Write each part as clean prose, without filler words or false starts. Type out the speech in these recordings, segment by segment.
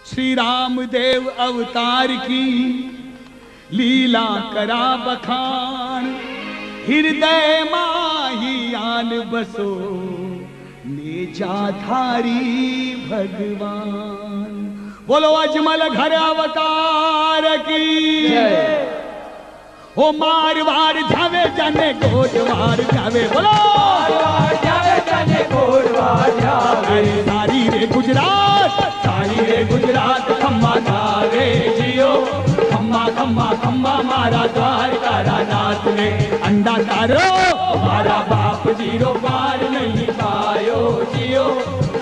श्री राम देव अवतार की लीला करा बखान, हृदय माही आन बसो नेजाधारी भगवान। बोलो अजमल घर अवतार की जय। हो मारवाड़ जावे जाने गोडवार जावे, बोलो मारवाड़ जावे जाने गोडवार जावे। सारी रे गुजरात, सारी रे गुजरात खम्मा धारे जियो, खम्मा खम्मा खम्मा मारा द्वारका नाथ ने अंडा तारो, हमारा बाप जीरो पार नहीं पायो जियो,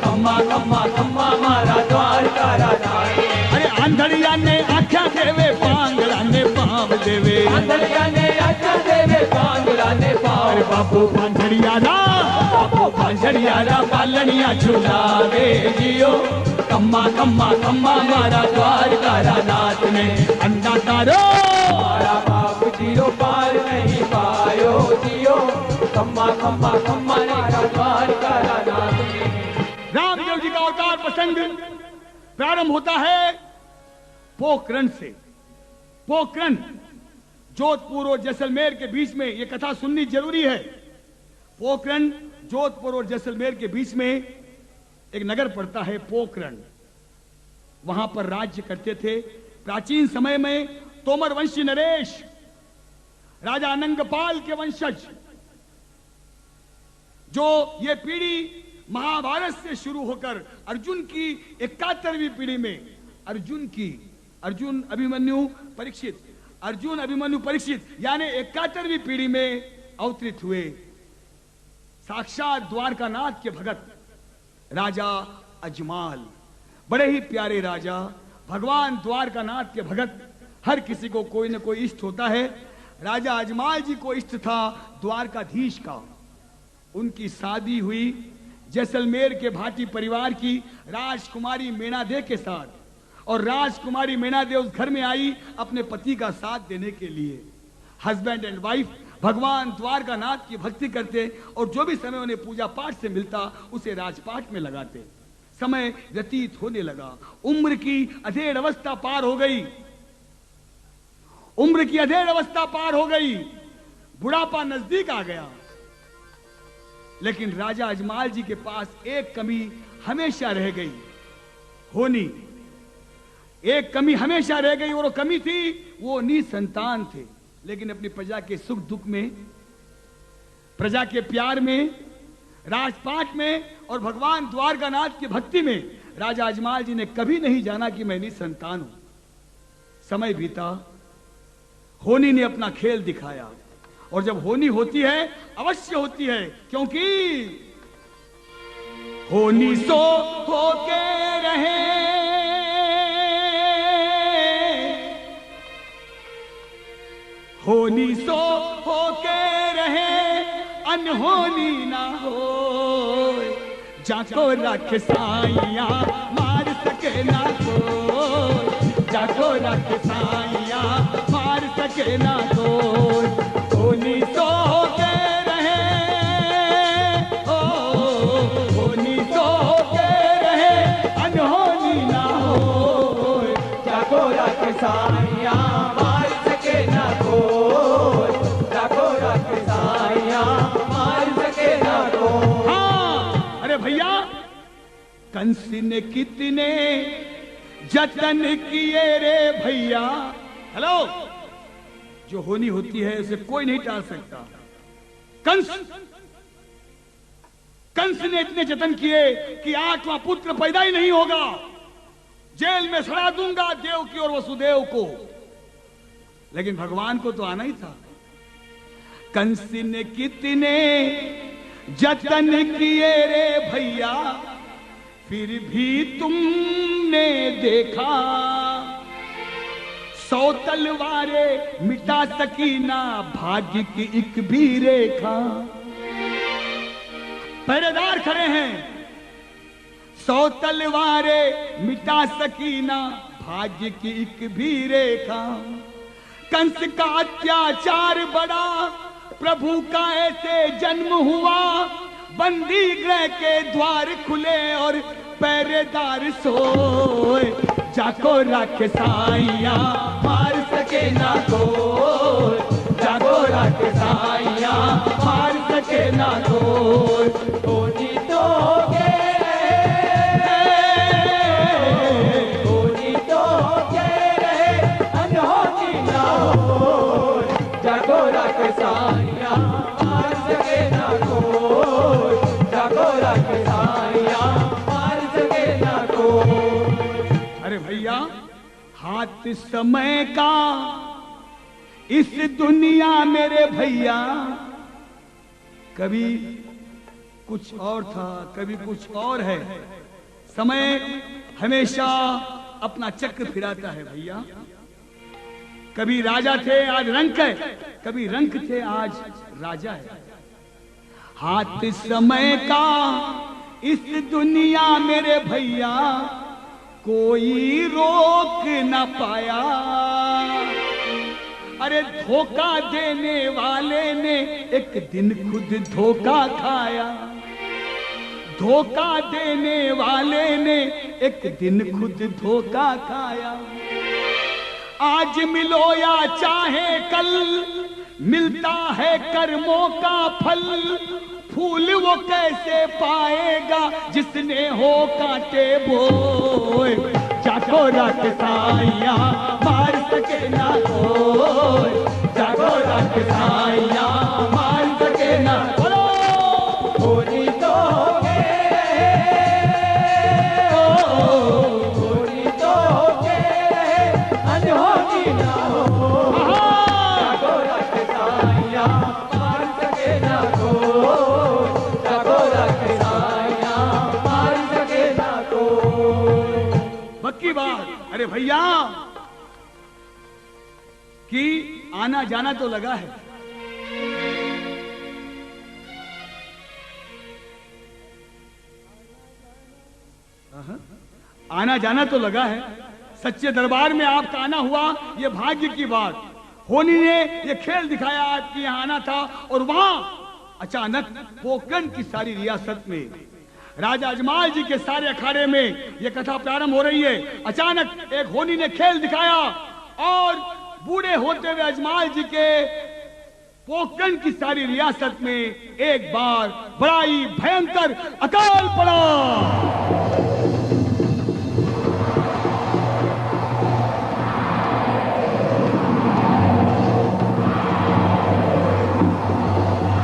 खम्मा खम्मा खम्मा मारा द्वारका नाथ। अरे आंधड़िया ने आख्या देवे, पांगला ने पाव देवे, आंधड़िया ने आख्या देवे, पांगला ने पाव। बापू पांझड़िया रा, बापू पांझड़िया रा पालनिया झुलावे जियो, कम्मा कम्मा कम्मा मारा द्वारका नाथ ने अंडा तारो, हमारा बाप जीरो पार नहीं पायो जियो, कम्मा कम्मा कम्मा मारा द्वारका नाथ ने। रामदेव जी का अवतार प्रसंग प्रारंभ होता है पोखरण से। पोखरण जोधपुर और जैसलमेर के बीच में, यह कथा सुननी जरूरी है। पोखरण जोधपुर और जैसलमेर के बीच में एक नगर पड़ता है पोखरण। वहां पर राज्य करते थे प्राचीन समय में तोमर वंशी नरेश, राजा अनंगपाल के वंशज। जो ये पीढ़ी महाभारत से शुरू होकर अर्जुन की 71वीं पीढ़ी में अर्जुन अभिमन्यु परीक्षित यानी 71वीं पीढ़ी में अवतरित हुए साक्षात द्वारकानाथ के भगत राजा अजमाल। बड़े ही प्यारे राजा, भगवान द्वारकानाथ के भगत। हर किसी को कोई न कोई इष्ट होता है। राजा अजमाल जी को इष्ट था द्वारकाधीश का। उनकी शादी हुई जैसलमेर के भाटी परिवार की राजकुमारी मेनादेव के साथ, और राजकुमारी मेनादेव उस घर में आई अपने पति का साथ देने के लिए। हस्बैंड एंड वाइफ भगवान द्वारकानाथ की भक्ति करते और जो भी समय उन्हें पूजा पाठ से मिलता उसे राजपाट में लगाते। समय व्यतीत होने लगा। उम्र की अधेड़ अवस्था पार हो गई। उम्र की अधेड़ अवस्था पार हो गई। बुढ़ापा नजदीक आ गया। लेकिन राजा अजमाल जी के पास एक कमी हमेशा रह गई, होनी। एक कमी हमेशा रह गई और वो कमी थी, वो निसंतान थे। लेकिन अपनी प्रजा के सुख दुख में, प्रजा के प्यार में, राजपाट में और भगवान द्वारकानाथ की भक्ति में राजा अजमाल जी ने कभी नहीं जाना कि मैं निसंतान हूं। समय बीता, होनी ने अपना खेल दिखाया। और जब होनी होती है, अवश्य होती है, क्योंकि होनी सो होके रहे, होनी सो होके रहे, अनहोनी ना हो। जाको रख साइया मार सके ना कोई, जाको रख साइया मार सके ना कोई। होनी सो होके रहे, ओ होनी सो होके रहे, अनहोनी ना हो। जाको रख साइया मार सके ना कोई, जाको रख साइया मार सके ना कोई। हाँ, अरे भैया, कंस ने कितने जतन किए रे भैया। हेलो, जो होनी होती है उसे कोई नहीं टाल सकता। कंस ने इतने जतन किए कि 8वां पुत्र पैदा ही नहीं होगा। जेल में सड़ा दूंगा देवकी और वसुदेव को। लेकिन भगवान को तो आना ही था। कंस ने कितने जतन किए रे भैया, फिर भी तुमने देखा 100 तलवारें मिटा सकी ना भाग्य की एक भी रेखा। पहरेदार खड़े हैं, 100 तलवारें मिटा सकी ना भाग्य की एक भी रेखा। कंस का अत्याचार बड़ा, प्रभु का ऐसे जन्म हुआ। बंदी गृह के द्वार खुले और पहरेदार सोए, जाको रख साइया मार सके ना कोई, जाको रख साइया मार सके ना कोई। होनी तो के होनी तो के रहे अनहोनी ना हो, जाको रख साइया मार सके ना कोई, जाको रख साइया मार सके ना कोई। अरे भैया हाथ समय का इस दुनिया मेरे भैया, कभी कुछ और था कभी कुछ और है। समय हमेशा अपना चक्र फिराता है भैया। कभी राजा थे आज रंक है, कभी रंक थे आज राजा है। हाथ समय का इस दुनिया मेरे भैया, कोई रोक न पाया। अरे धोखा देने वाले ने एक दिन खुद धोखा खाया, धोखा देने वाले ने एक दिन खुद धोखा खाया। आज मिलो या चाहे कल, मिलता है कर्मों का फल। फूल वो कैसे पाएगा जिसने हो कांटे बोए, जाको रख साइया मार सके ना कोई, जाको रख साइया मार सके ना। बोलो होनी तो के होनी तो के रहे अनहोनी ना हो, जाको रख साइया मार सके ना कोई, जाको रख साइया मार सके ना कोई। पक्की बात। अरे भैया कि आना जाना तो लगा है, आना जाना तो लगा है। सच्चे दरबार में आपका आना हुआ ये भाग्य की बात। होनी ने ये खेल दिखाया, आपके यहाँ आना था और वहां अचानक पोकरण की सारी रियासत में राजा अजमाल जी के सारे अखाड़े में ये कथा प्रारंभ हो रही है। अचानक एक होनी ने खेल दिखाया और बूढ़े होते हुए अजमाल जी के पोकरण की सारी रियासत में एक बार बड़ा ही भयंकर अकाल पड़ा।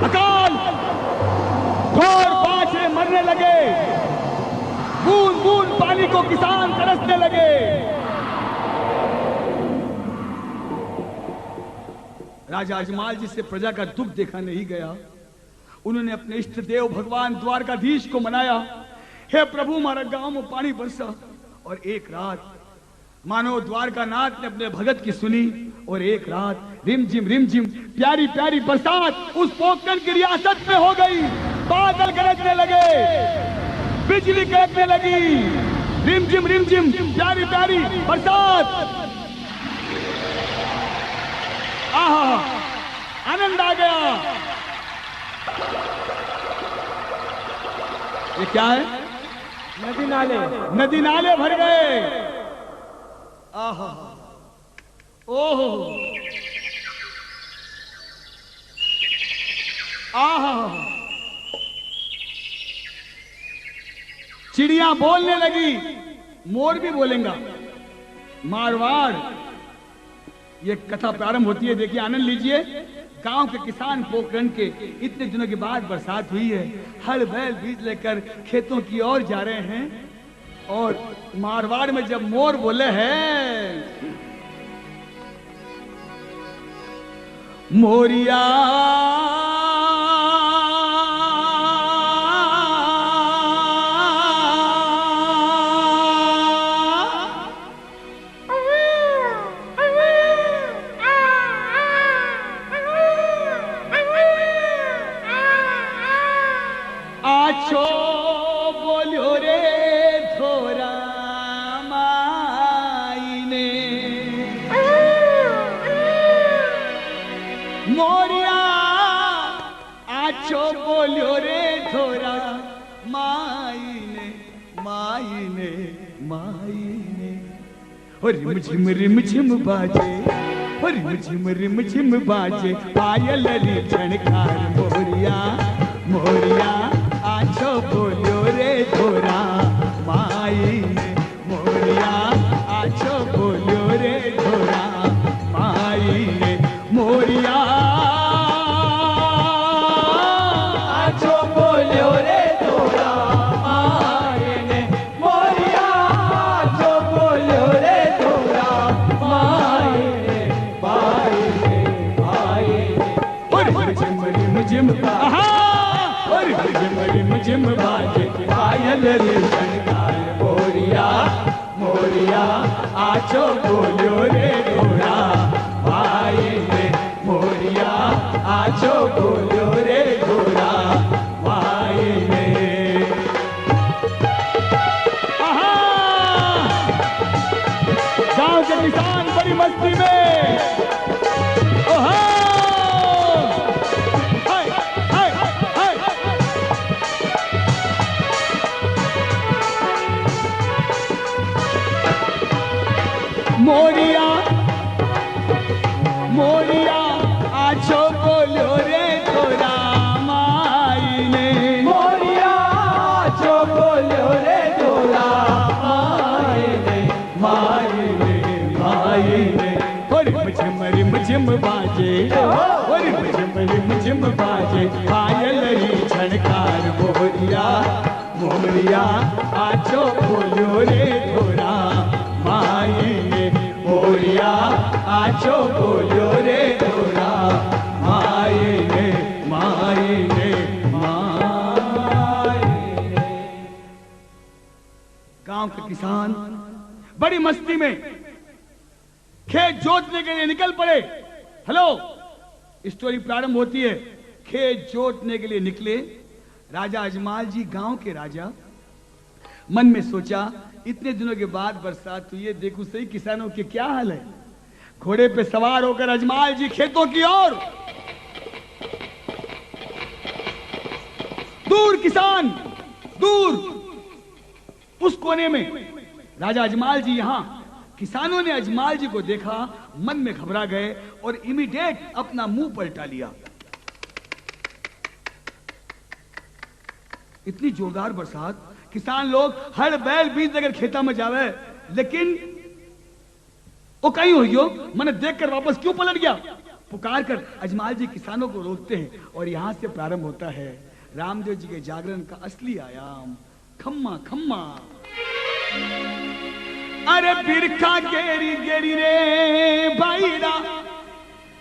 अकाल, घोर बादशाह मरने लगे, बूंद बूंद पानी को किसान तरसने लगे। राजा अजमाल जी से प्रजा का दुख देखा नहीं गया। उन्होंने अपने इष्ट देव भगवान द्वारकाधीश को मनाया, हे प्रभु हमारा गांव में पानी बरसा। और एक रात मानो द्वारकानाथ ने अपने भगत की सुनी और एक रात रिमझिम प्यारी प्यारी बरसात उस पोकरण की रियासत में हो गई। बादल गरजने लगे, बिजली कड़कने लगी, रिमझिम प्यारी प्यारी बरसात। आहा, आनंद आ गया। ये क्या है? नदी नाले भर गए। आहा, ओहो, आहा, चिड़िया बोलने लगी, मोर भी बोलेगा। मारवाड़ ये कथा प्रारंभ होती है। देखिए, आनंद लीजिए। गांव के किसान पोकरण के इतने दिनों के बाद बरसात हुई है, हल बैल बीज लेकर खेतों की ओर जा रहे हैं। और मारवाड़ में जब मोर बोले हैं, मोरिया आछो बोलो रे थोरा माईने, मोरिया आछो बोलो रे थोरा माईने, माईने माईने। हो रिम झिम बाजे, हो रिम झिम बाजे, पायल री झणकार मोरिया मोरिया आछो बोलो रे धोरा माई ने, मोरिया आछो बोलो रे धोरा माई ने, मोरिया आछो बोलो रे धोरा माई ने, मोरिया आछो बोलो रे धोरा माई ने, भाई ने भाई ने। और रिम झिम आहा, और रिम झिम बाजे, पायल रे झनकार मोरिया मोरिया आछो बोलो रे धोरा भाई ने, मोरिया आछो बोलो रे धोरा भाई ने। आहा, गांव के किसान बड़ी मस्ती में, ओहो, हाय हाय हाय, मोरिया मोरिया आछो बोलो रे धोरा माई ने, मोरिया आछो बोलो रे धोरा माई ने, माई ने माई ने। और रिम झिम बाजे, और रिम झिम बाजे, पायल री झणकार मोरिया मोरिया आछो बोलो रे धोरा माई ने, मोरिया आछो बोलो रे धोरा माई ने, माई ने माई ने। गांव के किसान बड़ी मस्ती में खेत जोतने के लिए निकल पड़े। हेलो, स्टोरी प्रारंभ होती है, खेत जोतने के लिए निकले राजा अजमाल जी, गांव के राजा। मन में सोचा इतने दिनों के बाद बरसात हुई है, देखो सही किसानों के क्या हाल है। घोड़े पे सवार होकर अजमाल जी खेतों की ओर। दूर किसान, दूर उस कोने में राजा अजमाल जी, यहां किसानों ने अजमाल जी को देखा, मन में घबरा गए और इमीडिएट अपना मुंह पलटा लिया। इतनी जोरदार बरसात, किसान लोग हर बैल बीज अगर खेता में जावे, लेकिन वो कहीं हो मैंने देखकर वापस क्यों पलट गया। पुकार कर अजमाल जी किसानों को रोकते हैं और यहां से प्रारंभ होता है रामदेव जी के जागरण का असली आयाम, खम्मा खम्मा। अरे बिरखा गेरी गेरी रे भाईरा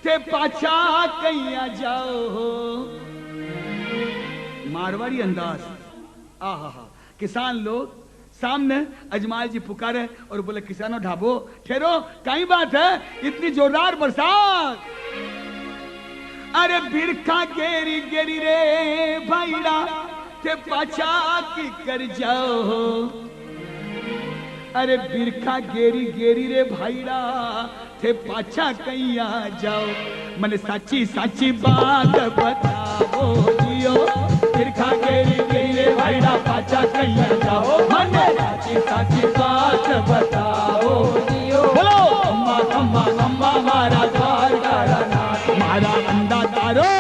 ते पाछा कैया जाओ, मारवाड़ी अंदाज। आहा, किसान लोग सामने अजमाल जी पुकारे और बोले किसानों ढाबो ठहरो, कई बात है, इतनी जोरदार बरसात। अरे बिरखा गेरी गेरी रे भाईरा ते पाछा की कर जाओ, अरे बिरखा गेरी गेरी रे भाईरा थे पाछा कैया जाओ, मन साची साची बात बताओ जियो, बिरखा गेरी गेरी रे भाईरा पाछा कैया जाओ, मन साची साची बात बताओ जियो। बोलो अम्मा अम्मा अम्मा मारा द्वार डारा, मारा अंधा तारो,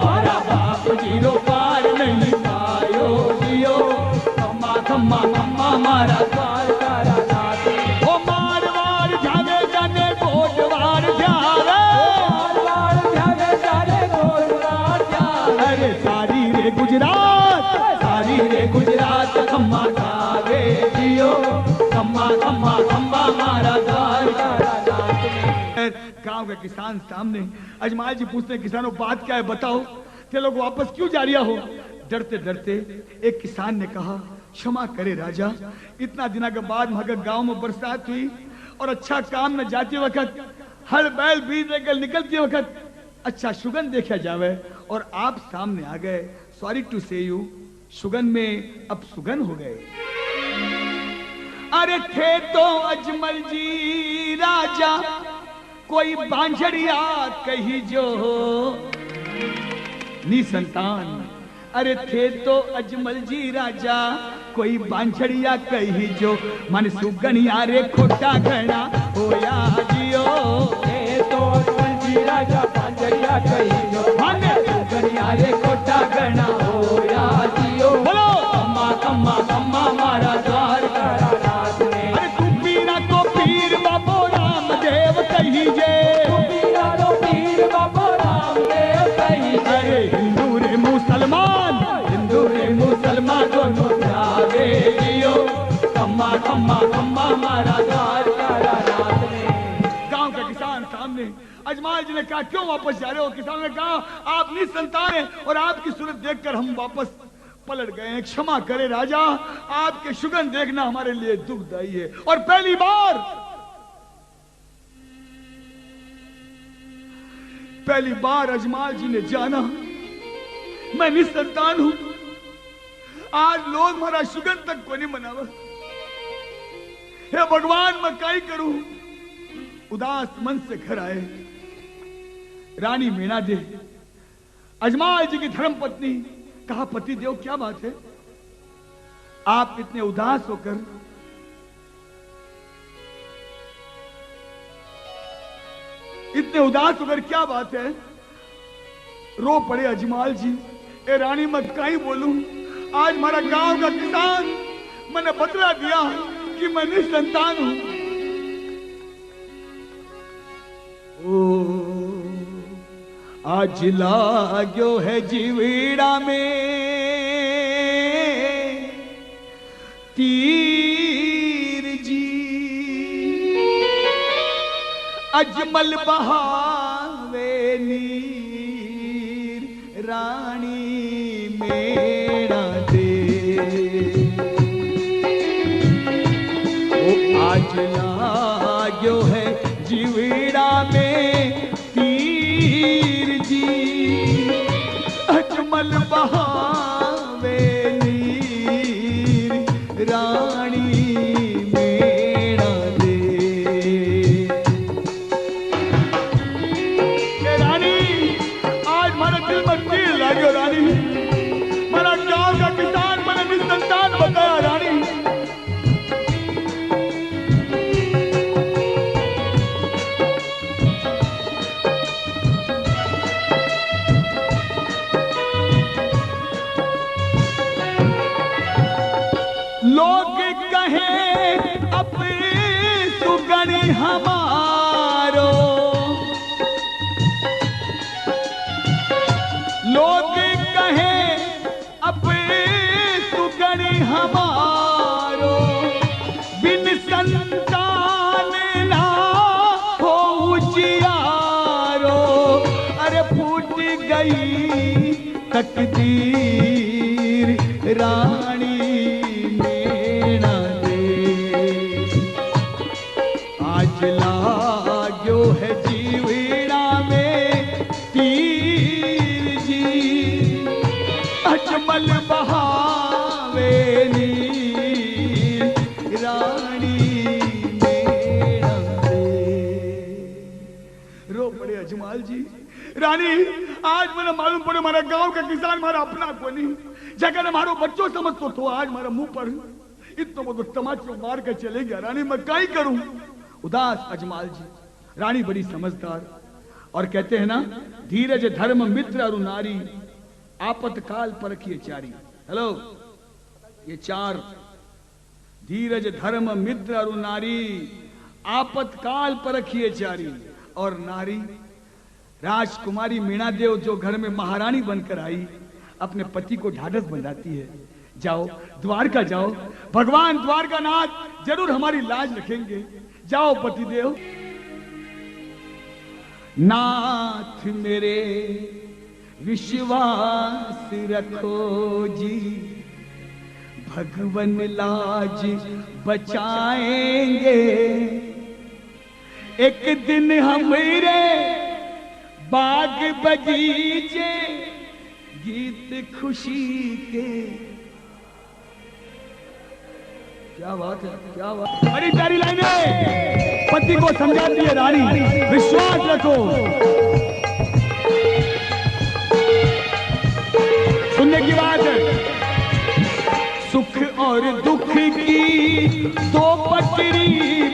मारा बाप जीरो पार नहीं पायो जियो, अम्मा अम्मा अम्मा मारा द्वार डारा। ओ मारवाड़ जावे जाने गोटवार जावे, मारवाड़ जावे जाने गोटवार जावे, अरे सारी रे गुजरात, सारी रे गुजरात खम्मा खावे जियो, खम्मा खम्मा खम्मा मारा द्वार डारा। गांव के किसान सामने, अजमाल जी पूछते किसानों बात क्या है बताओ, ते लोग वापस क्यों जा रिया हो। डरते डरते एक किसान ने कहा क्षमा करे राजा, इतना दिनों के बाद मगर गांव में बरसात हुई और अच्छा काम में जाते वक्त, हर बैल बीज लेकर निकलते वक्त अच्छा सुगंध देखा जावे और आप सामने आ गए। सॉरी टू से यू, सुगंध में अब सुगंध हो गए। अरे थे तो अजमल जी राजा कोई बांझड़िया कही जो निसंतान, अरे थे तो अजमल जी राजा कोई बांझड़िया कही जो, मन सुगनिया रे खोटा घना होया जियो ए तो पंजी राजा पंजरिया कही जो माने सुगनिया रे कोटा गणा होया जियो बोलो कम्मा कम्मा कम्मा मारा द्वार करा नाथ ने अरे तू पीरा तो पीर बाबो रामदेव कही जे पीरा रो पीर बाबा रामदेव कही अरे हिंदू रे मुसलमान हिंदू रे मुसलमान दोनों जागे जियो कम्मा कम्मा कम्मा मारा द्वार करा नाथ ने गांव का किसान सामने अजमाल जी ने कहा क्यों वापस जा रहे हो? किसान ने कहा आप निसंतान हैं और आपकी सूरत देखकर हम वापस पलट गए हैं। क्षमा करे राजा, आपके सुगंध देखना हमारे लिए दुखदायी है। और पहली बार अजमाल जी ने जाना मैं निसंतान हूं। आज लोग हमारा सुगंध तक को नहीं मनावा। हे भगवान मैं क्या करूं? उदास मन से घर आए रानी मीना दे, अजमाल जी की धर्म पत्नी। कहा पति देव क्या बात है, आप इतने उदास होकर क्या बात है? रो पड़े अजमाल जी। ए रानी मैं क्या ही बोलूं, आज हमारा गांव का किसान मैंने बतला दिया कि मैं निसंतान हूं। ओ आज लाग्यो है जीवीड़ा में तीर जी, अजमल बहावे नीर रानी मेरा दे। ओ आज लाग्यो है जीवीड़ा में तीर जी, अजमल बहावे नीर रानी मेरा दे। रानी आज हमारे दिल में तीर लाग्यो रानी, हमारा गांव का किसान मैंने निसंतान बताया रानी। लोग कहे अपने सुगनी हमारो, लोग कहे अपने सुगनी हमारो, बिन संतान ना हो उजियारो। अरे फूट गई तकदीर रानी मेरा दे। आज लाग्यो है जीवीड़ा में तीर जी, अजमल बहावे नीर रानी मेरा दे। रो पड़े अजमाल जी। रानी आज मैंने मालूम पड़े हमारा गांव का किसान हमारा अपना को नहीं, जगह हमारो बच्चों समझतो तो आज हमारा मुंह पर इतना वो तमाचो मार कर चले गया। रानी मैं क्या ही करूं? उदास अजमाल जी। रानी बड़ी समझदार और कहते हैं ना, धीरज धर्म मित्र और नारी आपतकाल परखिए चारी। हेलो, ये चार, धीरज धर्म मित्र और नारी आपतकाल परखिए चारी। और नारी राजकुमारी मीणा देव जो घर में महारानी बनकर आई, अपने पति को ढाढ़स बंधाती है। जाओ द्वारका जाओ, भगवान द्वारका नाथ जरूर हमारी लाज रखेंगे। जाओ पति देव। नाथ मेरे विश्वास रखो जी, भगवन लाज बचाएंगे। एक दिन हमरे बाग बगीचे गीत खुशी के। क्या बात है, क्या बात है। बड़ी प्यारी लाइनें पति को समझाती है रानी, विश्वास रखो। सुनने की बात है। सुख और दुख की दो पटरी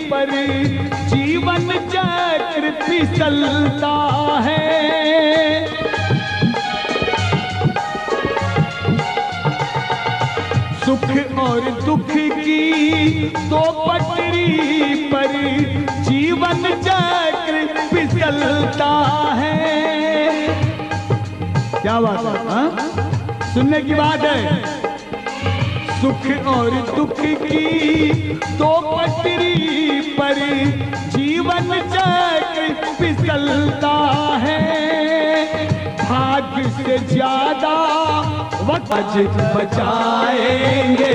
पर जीवन चक्र फिसलता है। सुख और दुख की दो पटरी पर जीवन चक्र फिसलता है। क्या बात है? हाँ? सुनने की बात है। सुख और दुख की दो पटरी पर जीवन चक्र फिसलता है। भाग्य से ज्यादा वक्त बचाएंगे,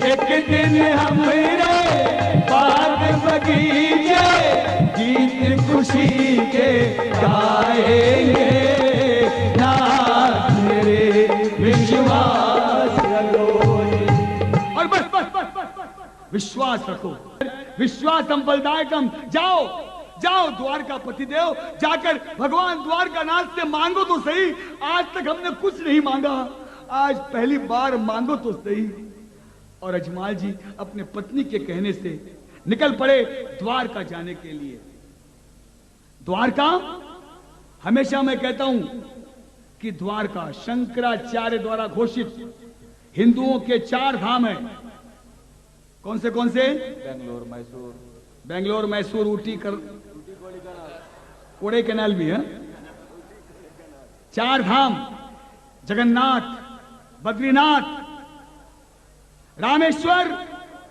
एक दिन हमरे बाग बगीचे गीत खुशी के गाएंगे। ना मेरे विश्वास रखो, और बस बस बस बस बस विश्वास रखो। विश्वास संफलदायकम। जाओ जाओ द्वारका पतिदेव, जाकर भगवान द्वारकानाथ से मांगो तो सही। आज तक हमने कुछ नहीं मांगा, आज पहली बार मांगो तो सही। और अजमाल जी अपने पत्नी के कहने से निकल पड़े द्वारका जाने के लिए। द्वारका, हमेशा मैं कहता हूं कि द्वारका शंकराचार्य द्वारा घोषित हिंदुओं के 4 धाम हैं। कौन से? बेंगलोर, मैसूर, ऊटी, कोड़े कैनाल भी है। 4 धाम, जगन्नाथ, बद्रीनाथ, रामेश्वर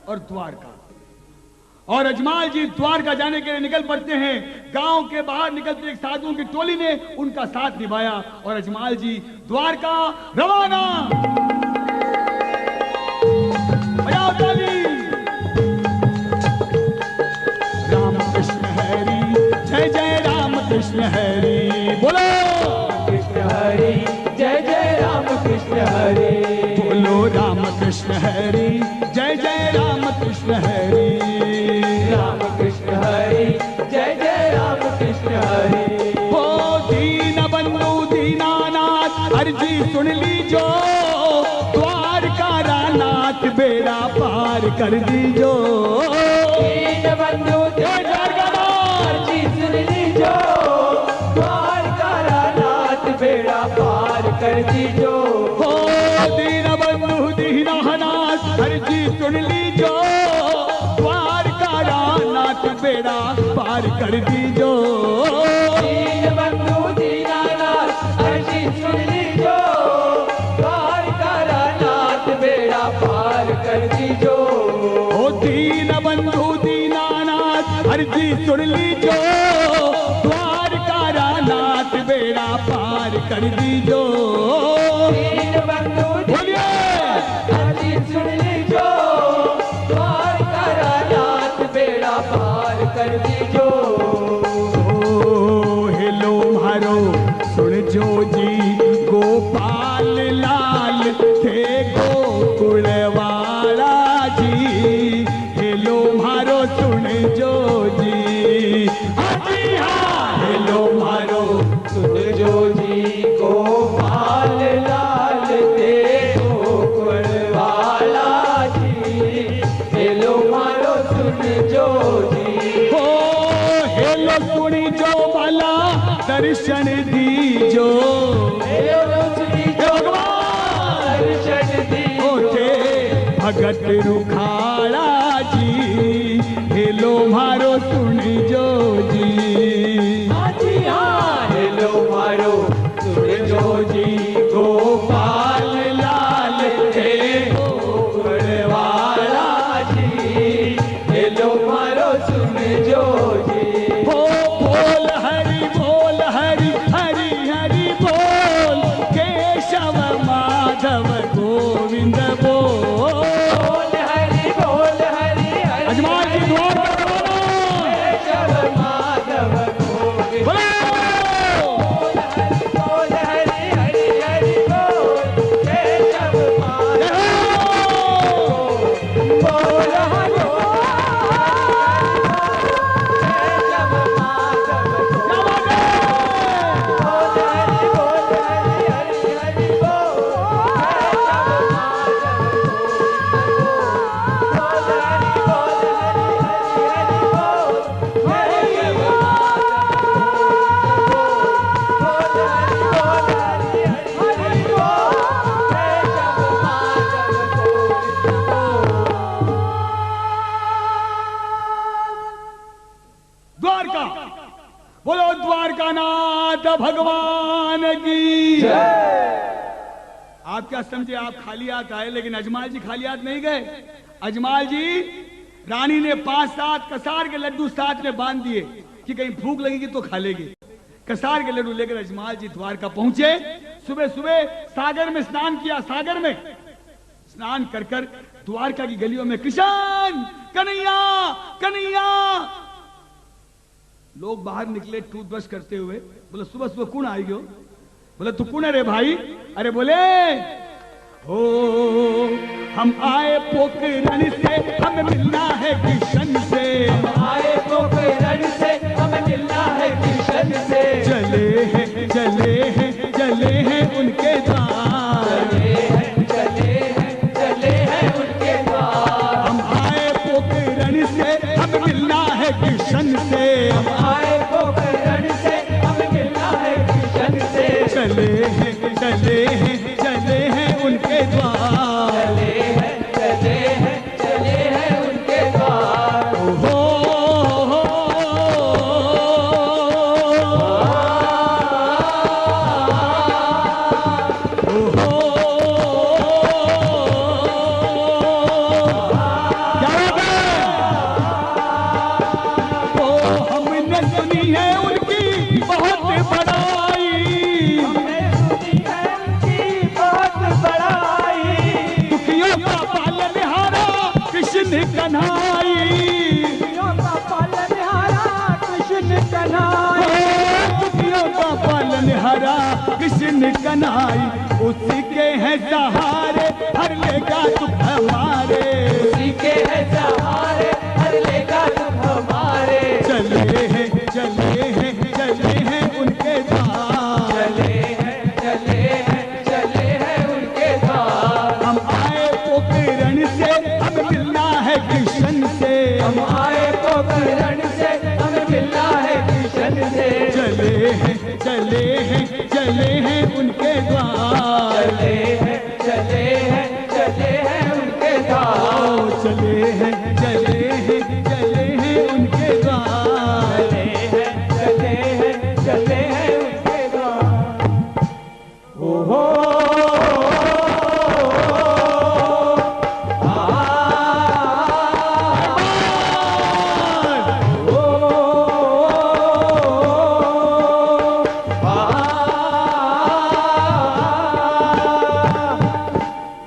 और द्वारका। और अजमाल जी द्वारका जाने के लिए निकल पड़ते हैं। गांव के बाहर निकलते एक साधुओं की टोली ने उनका साथ निभाया और अजमाल जी द्वारका रवाना। बजाओ ताली। राम कृष्ण हरि, जय जय राम कृष्ण हरि। बोलो कृष्ण हरि, जय जय राम कृष्ण हरि। बोलो राम कृष्ण हरि, जय जय राम कृष्ण हरि। राम कृष्ण हरि, जय जय राम कृष्ण हरि। हो दीन बंधु दीनानाथ, अर्जी सुन लीजो, द्वारका नाथ बेड़ा पार कर दीजो। दीन बंधु दीनानाथ, अर्जी सुन लीजो, द्वारका नाथ बेड़ा पार कर दीजो। हो दीन बंधु दीनानाथ, अर्जी सुन लीजो, द्वारका नाथ बेड़ा पार कर दीजो। दीन बंधु दीनानाथ, अर्जी सुन लीजो, द्वारका नाथ बेड़ा पार कर दीजो। ओ दीन बंधु दीनानाथ, अर्जी सुन लीजो, द्वारका नाथ बेड़ा पार कर दीजो। दीन बंधु दीनानाथ, अर्जी सुन लीजो, द्वारका नाथ बेड़ा पार कर दीजो। हेलो मारो सुन जो जी, गोपाल लाल थे गोकुल वाला जी। हेलो मारो सुन जो जी, हाजी हाँ। हेलो मारो सुन जो जी, गोपाल लाल थे गोकुल वाला जी। हेलो मारो सुन जो जी। हो हेलो सुनी जो भला दर्शन दीजो। हेलो सुनी जो दर्शन दीजो। भगत रुखाड़ा जी, हेलो मारो सुन जो जी। हाजी हाँ। हेलो मारो सुन जो जी, गोपाल लाल थे गोकुल वाला जी। हेलो मारो सुन जो जी। हो बोल हरि बोल हरि, हरि हरि बोल, केशव माधव गोविंद बोल। बोल हरि बोल हरि, हरि अजमाल जी द्वार केशव माधव गोविंद। बोलो। बोल हरि हरि हरि बोल, केशव माधव बोल हरि केशव माधव बोल हरि बोल हरि हरि हरि बोल, केशव माधव बोल हरि बोल हरि हरि द्वारका। बोलो द्वारकानाथ भगवान की। आप क्या समझे, आप खाली हाथ आए, लेकिन अजमाल जी खाली हाथ नहीं गए। अजमाल जी रानी ने 5-7 कसार के लड्डू साथ में बांध दिए कि कहीं भूख लगेगी तो खा लेगी। कसार के लड्डू लेकर अजमाल जी द्वारका पहुंचे। सुबह सुबह सागर में स्नान किया। सागर में स्नान कर कर द्वारका की गलियों में कृष्ण कन्हैया कन्हैया। लोग बाहर निकले टूथब्रश करते हुए। बोले सुबह सुबह कौन आई गयो? बोले तू कौन है रे भाई? अरे बोले हो हम आए पोखरण से, हमें मिलना है कृष्ण से। हम आए पोखरण से, हमें मिलना है कृष्ण से। चले हैं चले हैं चले हैं उनके द्वार। चले हैं चले हैं चले हैं उनके द्वार। हम आए पोखरण से, हमें मिलना है कृष्ण से। हम आए पोखरण से, हमें मिलना है कृष्ण से। चले हैं चले हैं चले हैं उनके द्वार। चले हैं चले हैं उनके द्वार। हो हमने सुनी है उनकी बहुत बड़ाई। दुखियों का पालनहारा कृष्ण कन्हाई। दुखियों का पालनहारा कृष्ण कन्हाई। उसी के हैं सहारे हर लेगा दुख हमारे। उसी के हैं सहारे हर लेगा दुख हमारे। चले हैं चले हैं चले हैं उनके द्वार। चले हैं चले हैं उनके द्वार। हम आए पोखरण से, हमें मिलना है कृष्ण से। हम आए पोखरण से, हमें मिलना है कृष्ण से। चले हैं चले हैं चले हैं उनके द्वार। चले हैं चले हैं उनके द्वार। चले हैं चले हैं चले हैं उनके द्वार। चले हैं उनके द्वार। ओहो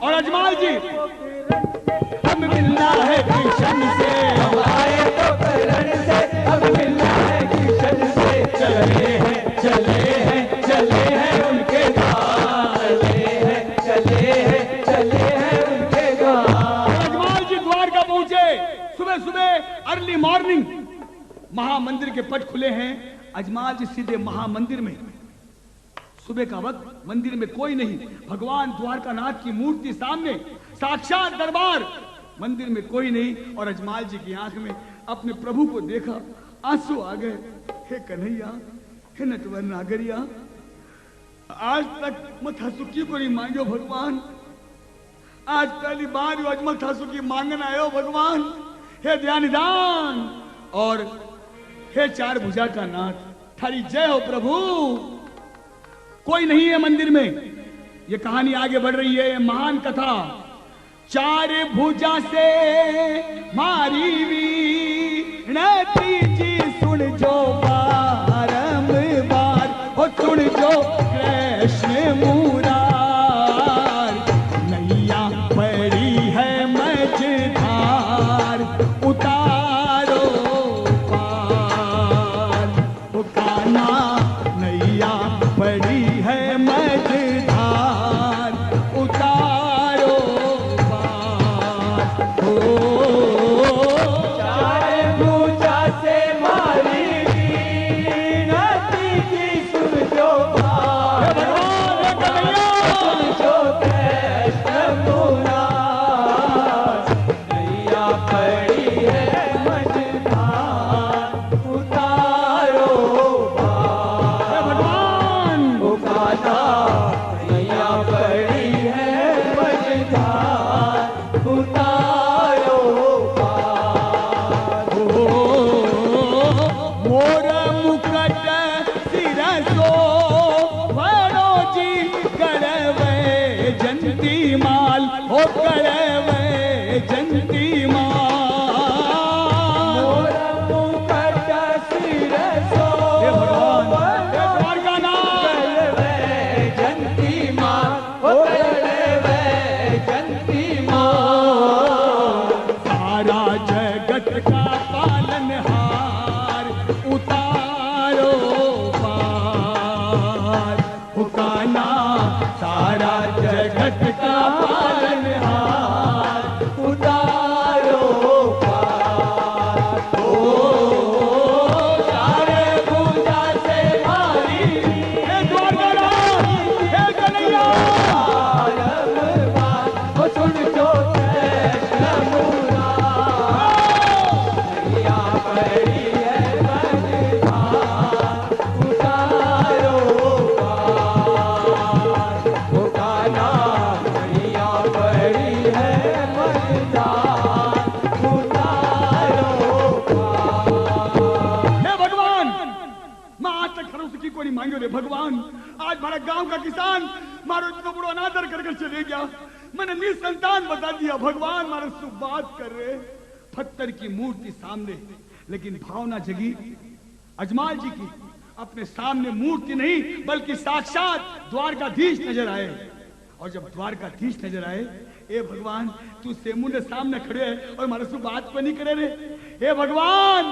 और अजमाल जी हमें मिलना है कृष्ण से। हम आए पोखरण से, हमें मिलना है कृष्ण से। चले हैं चले हैं उनके द्वार। चले हैं उनके द्वार। अजमाल जी द्वारका पहुंचे। सुबह सुबह अर्ली मॉर्निंग महामंदिर के पट खुले हैं। अजमाल जी सीधे महामंदिर में। सुबह का वक्त, मंदिर में कोई नहीं। भगवान द्वारकानाथ की मूर्ति सामने, साक्षात दरबार। मंदिर में कोई नहीं। और अजमाल जी की आंख में अपने प्रभु को देखा, आंसू आ गए। हे कन्हैया, हे नटवर नागरिया, आज तक मथासुकी को नहीं मांगो भगवान। आज पहली बार यो अजमल थासुकी मांगन आयो भगवान। हे ध्यान और हे चार भुजा का नाथ, थारी जय हो प्रभु। कोई नहीं है मंदिर में। ये कहानी आगे बढ़ रही है, ये महान कथा। चार भुजा से मारी वीणती जी सुन जो बारंबार, हो सुन जो कृष्ण मुरार। नैया पड़ी है मझधार, उतारो पार। ओ कान्हा नैया पड़ी है मझधार, उतारो पार। ओ चार भुजा से पालनहार उतारो पार, हुकाना सारा जगत का पालनहार उतारो पार। ओ सारे पूजा से भारी हे द्वारकानाथ हे कन्हैया सुन जो भगवान, आज हमारा गांव का किसान मारो इतना बड़ो अनादर कर चले गया, मैंने निसंतान बता दिया। भगवान मारो सु बात कर रहे, पत्थर की मूर्ति सामने, लेकिन भावना जगी अजमाल जी की। अपने सामने मूर्ति नहीं बल्कि साक्षात द्वारकाधीश नजर आए। और जब द्वारकाधीश नजर आए, ए भगवान तू सेमुंडे सामने खड़े है और मारो सु बात को नहीं करे रे। हे भगवान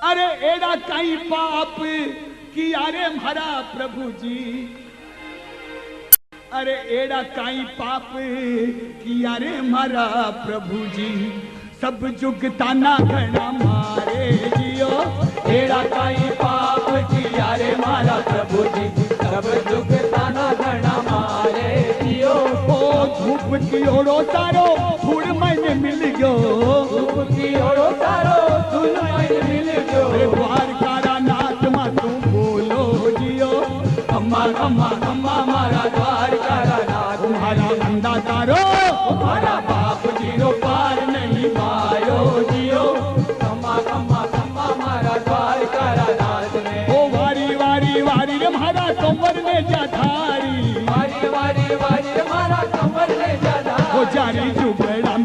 अरे एड़ा कहीं पाप किया रे हमारा प्रभु जी, अरे एड़ा कहीं पाप किया रे हमारा प्रभु जी, सब जुग ताना घना मारे जियो। एड़ा कहीं पाप किया रे हमारा प्रभु जी, सब जुग ताना घना मारे जियो। ओ धूप की ओरो तारो फूल मैंने मिल गयो, धूप की ओरो तारो फूल मैंने मिल गयो। द्वारकारा नाथ मा तू बोलो जियो, अम्मा अम्मा अम्मा मारा द्वारकारा नाथ तुम्हारा अंधा तारो तुम्हारा बाप जीरो पार नहीं पायो जियो। अम्मा अम्मा अम्मा मारा द्वारकारा नाथ ने ओ वारी वारी वारी रे महारा कंवर ने जाधारी, वारी वारी वारी मारा कंवर ने जाधा। ओ जारी जुगड़ा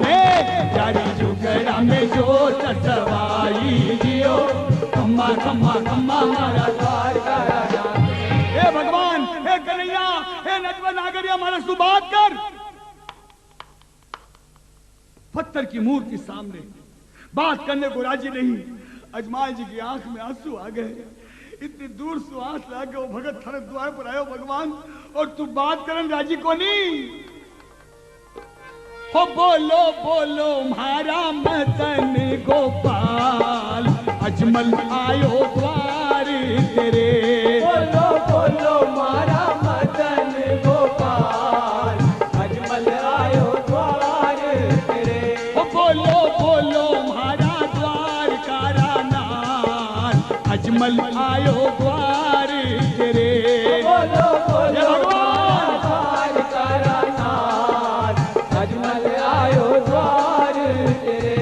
में जो तसवाई जियो, अम्मा अम्मा अम्मा मारा द्वारकारा नाथ। हे भगवान हे कन्हैया हे नटवर नागरिया मानस तू बात कर। पत्थर की मूर्ति सामने बात करने को राजी नहीं। अजमाल जी की आंख में आंसू आ गए, इतनी दूर से आंख ला के वो भगत थारे द्वार पर आयो भगवान, और तू बात करने राजी को नहीं। हो बोलो बोलो म्हारा मदन गोपाल, अजमल आयो द्वार तेरे। बोलो बोलो मारा मदन गोपाल, अजमल आयो द्वार तेरे। हो बोलो बोलो म्हारा द्वार कारा नाथ, अजमल आयो द्वार तेरे। बोलो बोलो भगवान द्वारकारा नाथ, अजमल आयो द्वार तेरे।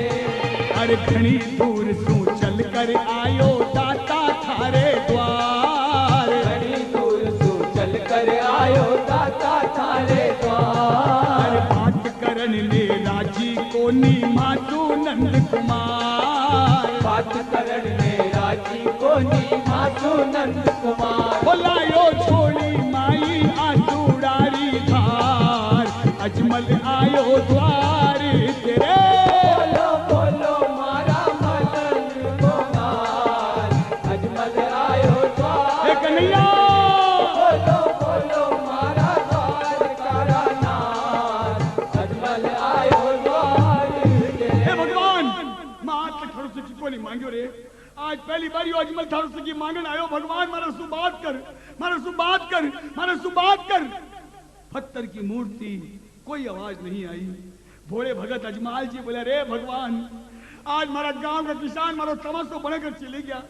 अरे घनी दूर सू चल कर आयो दाता थारे द्वार, घनी दूर सू चल कर आयो दाता थारे द्वार। अरे बात करन ले राजी को नी मातू नंद कुमार, बात करण में राजी को नी मातू नंद कुमार। बोलायो छोड़ी माई आसूड़ारी धार, अजमल आयो द्वार तेरे। बोलो बोलो मारा मदन गोपाल, अजमल आयो द्वार। हे कन्हैया बोलो बोलो मारा द्वारकारा नाथ, अजमल आयो द्वार तेरे। हे भगवान मां के थारो से को नहीं मांगियो रे, आज पहली बार यो अजमल थारो से की मांगन आयो। भगवान मारा सु बात कर, मारा सु बात कर, मारा सु बात कर। पत्थर की मूर्ति कोई आवाज नहीं आई। भोले भगत अजमाल जी बोले रे भगवान आज हमारा गांव का किसान मारो तमसो बनकर चले गया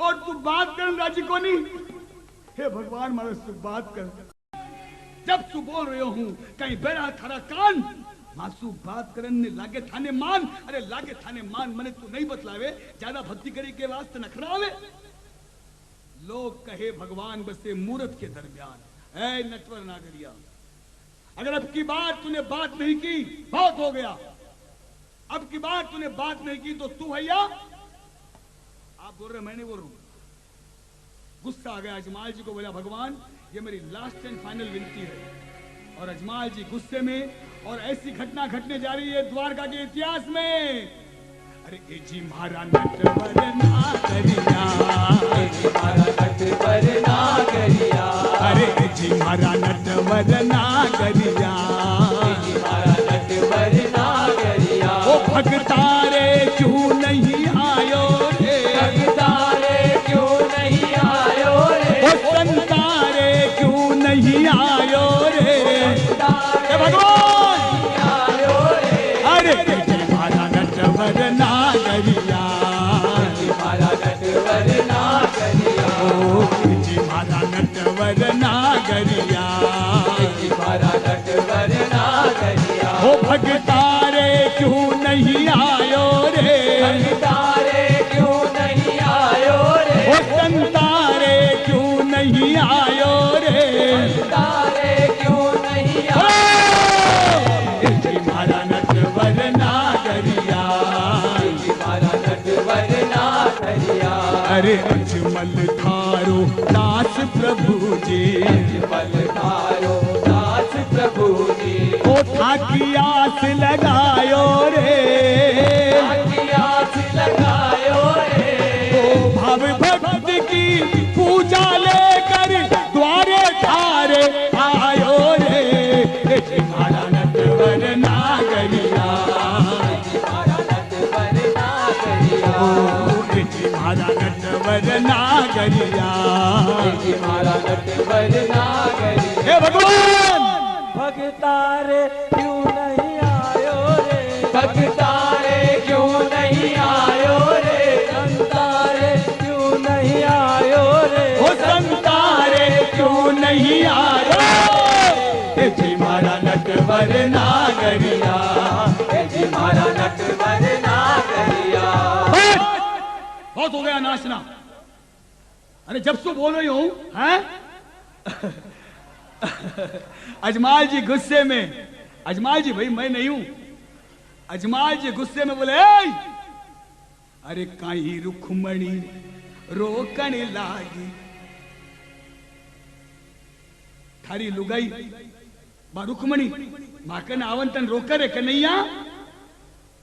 और तू बात कर राजी को नहीं। हे भगवान मारो तू बात कर, जब तू बोल रहे हूं कहीं बेड़ा थारा कान मासू बात करने लागे थाने मान। अरे लागे थाने मान मने तू नहीं बतलावे, ज्यादा भक्ति करे के वास्ते नखरावे। लोग कहे भगवान बसे मूर्त के दरमियान। ऐ नटवर नागरिया अगर अब की बार तूने बात नहीं की बहुत हो गया। अब की बार तूने बात नहीं की तो तू भैया आप बोल रहे मैं नहीं बोल रहा हूं। गुस्सा आ गया अजमाल जी को, बोला भगवान ये मेरी लास्ट एंड फाइनल विनती है। और अजमाल जी गुस्से में और ऐसी घटना घटने जा रही है द्वारका के इतिहास में। अरे ए जी मारा नटवर नागरिया, ए जी मारा नटवर नागरिया, अरे ए जी मारा नटवर नागरिया, ए जी मारा नटवर नागरिया। ओ भगतारे क्यों नहीं आयो रे, भगतारे क्यों नहीं आयो रे, ओ संतारे क्यों नहीं आयो रे, हे भगवान आयो रे। अरे ए जी मारा नटवर नागरिया, ए जी मारा नटवर नागरिया, ओ ए जी मारा नटवर नागरिया, ए जी मारा नटवर नागरिया। ओ भगतारे क्यों नहीं आयो रे, भगतारे क्यों नहीं आयो रे, ओ संतारे क्यों नहीं आयो रे, भगतारे क्यों नहीं आयो ए जी मारा नटवर नागरिया, रे, ए जी मारा नटवर नागरिया। अरे अजमल थारो दास प्रभु जी, अजमल थारो दास प्रभु जी, कोठा की आस लगायो रे, आकी आस लगायो रे, ओ भव भक्त की पूजा लेकर द्वारे ठारे आयो रे, ए जी मारा नटवर नागरिया, ए जी मारा नटवर नागरिया, ओ ए जी मारा नटवर नागरिया, ए जी मारा नटवर नागरिया। हे भगवान भगतारे क्यों नहीं आयो रे, भगतारे क्यों नहीं आयो रे, संतारे क्यों नहीं आयो रे, ओ संतारे क्यों नहीं आयो, ए जी मारा नटवर नागरिया, ए जी मारा नटवर नागरिया। बहुत हो गया नाचना। अरे जब से बोल रही हूं हैं अजमाल जी गुस्से में, अजमाल जी भाई मैं नहीं हूं, अजमाल जी गुस्से में बोले "ए! अरे काई रुखमणी रोकन लागी, थारी लुगाई बा रुखमणी माकन आवंतन रोकर है कन्हैया,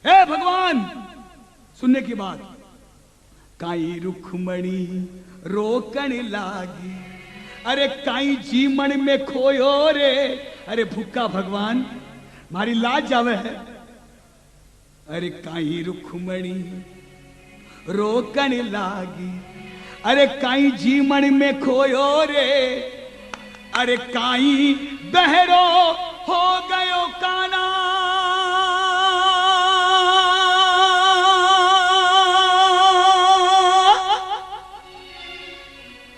हे भगवान सुनने की बात, काई रुखमणी रोकन लागी, अरे काई जीमन में खोयो रे, अरे भूखा भगवान मारी लाज जावे है, अरे काई रुखमणी रोकन लागी, अरे काई जीमन में खोयो रे, अरे काई बहरो हो गयो काना,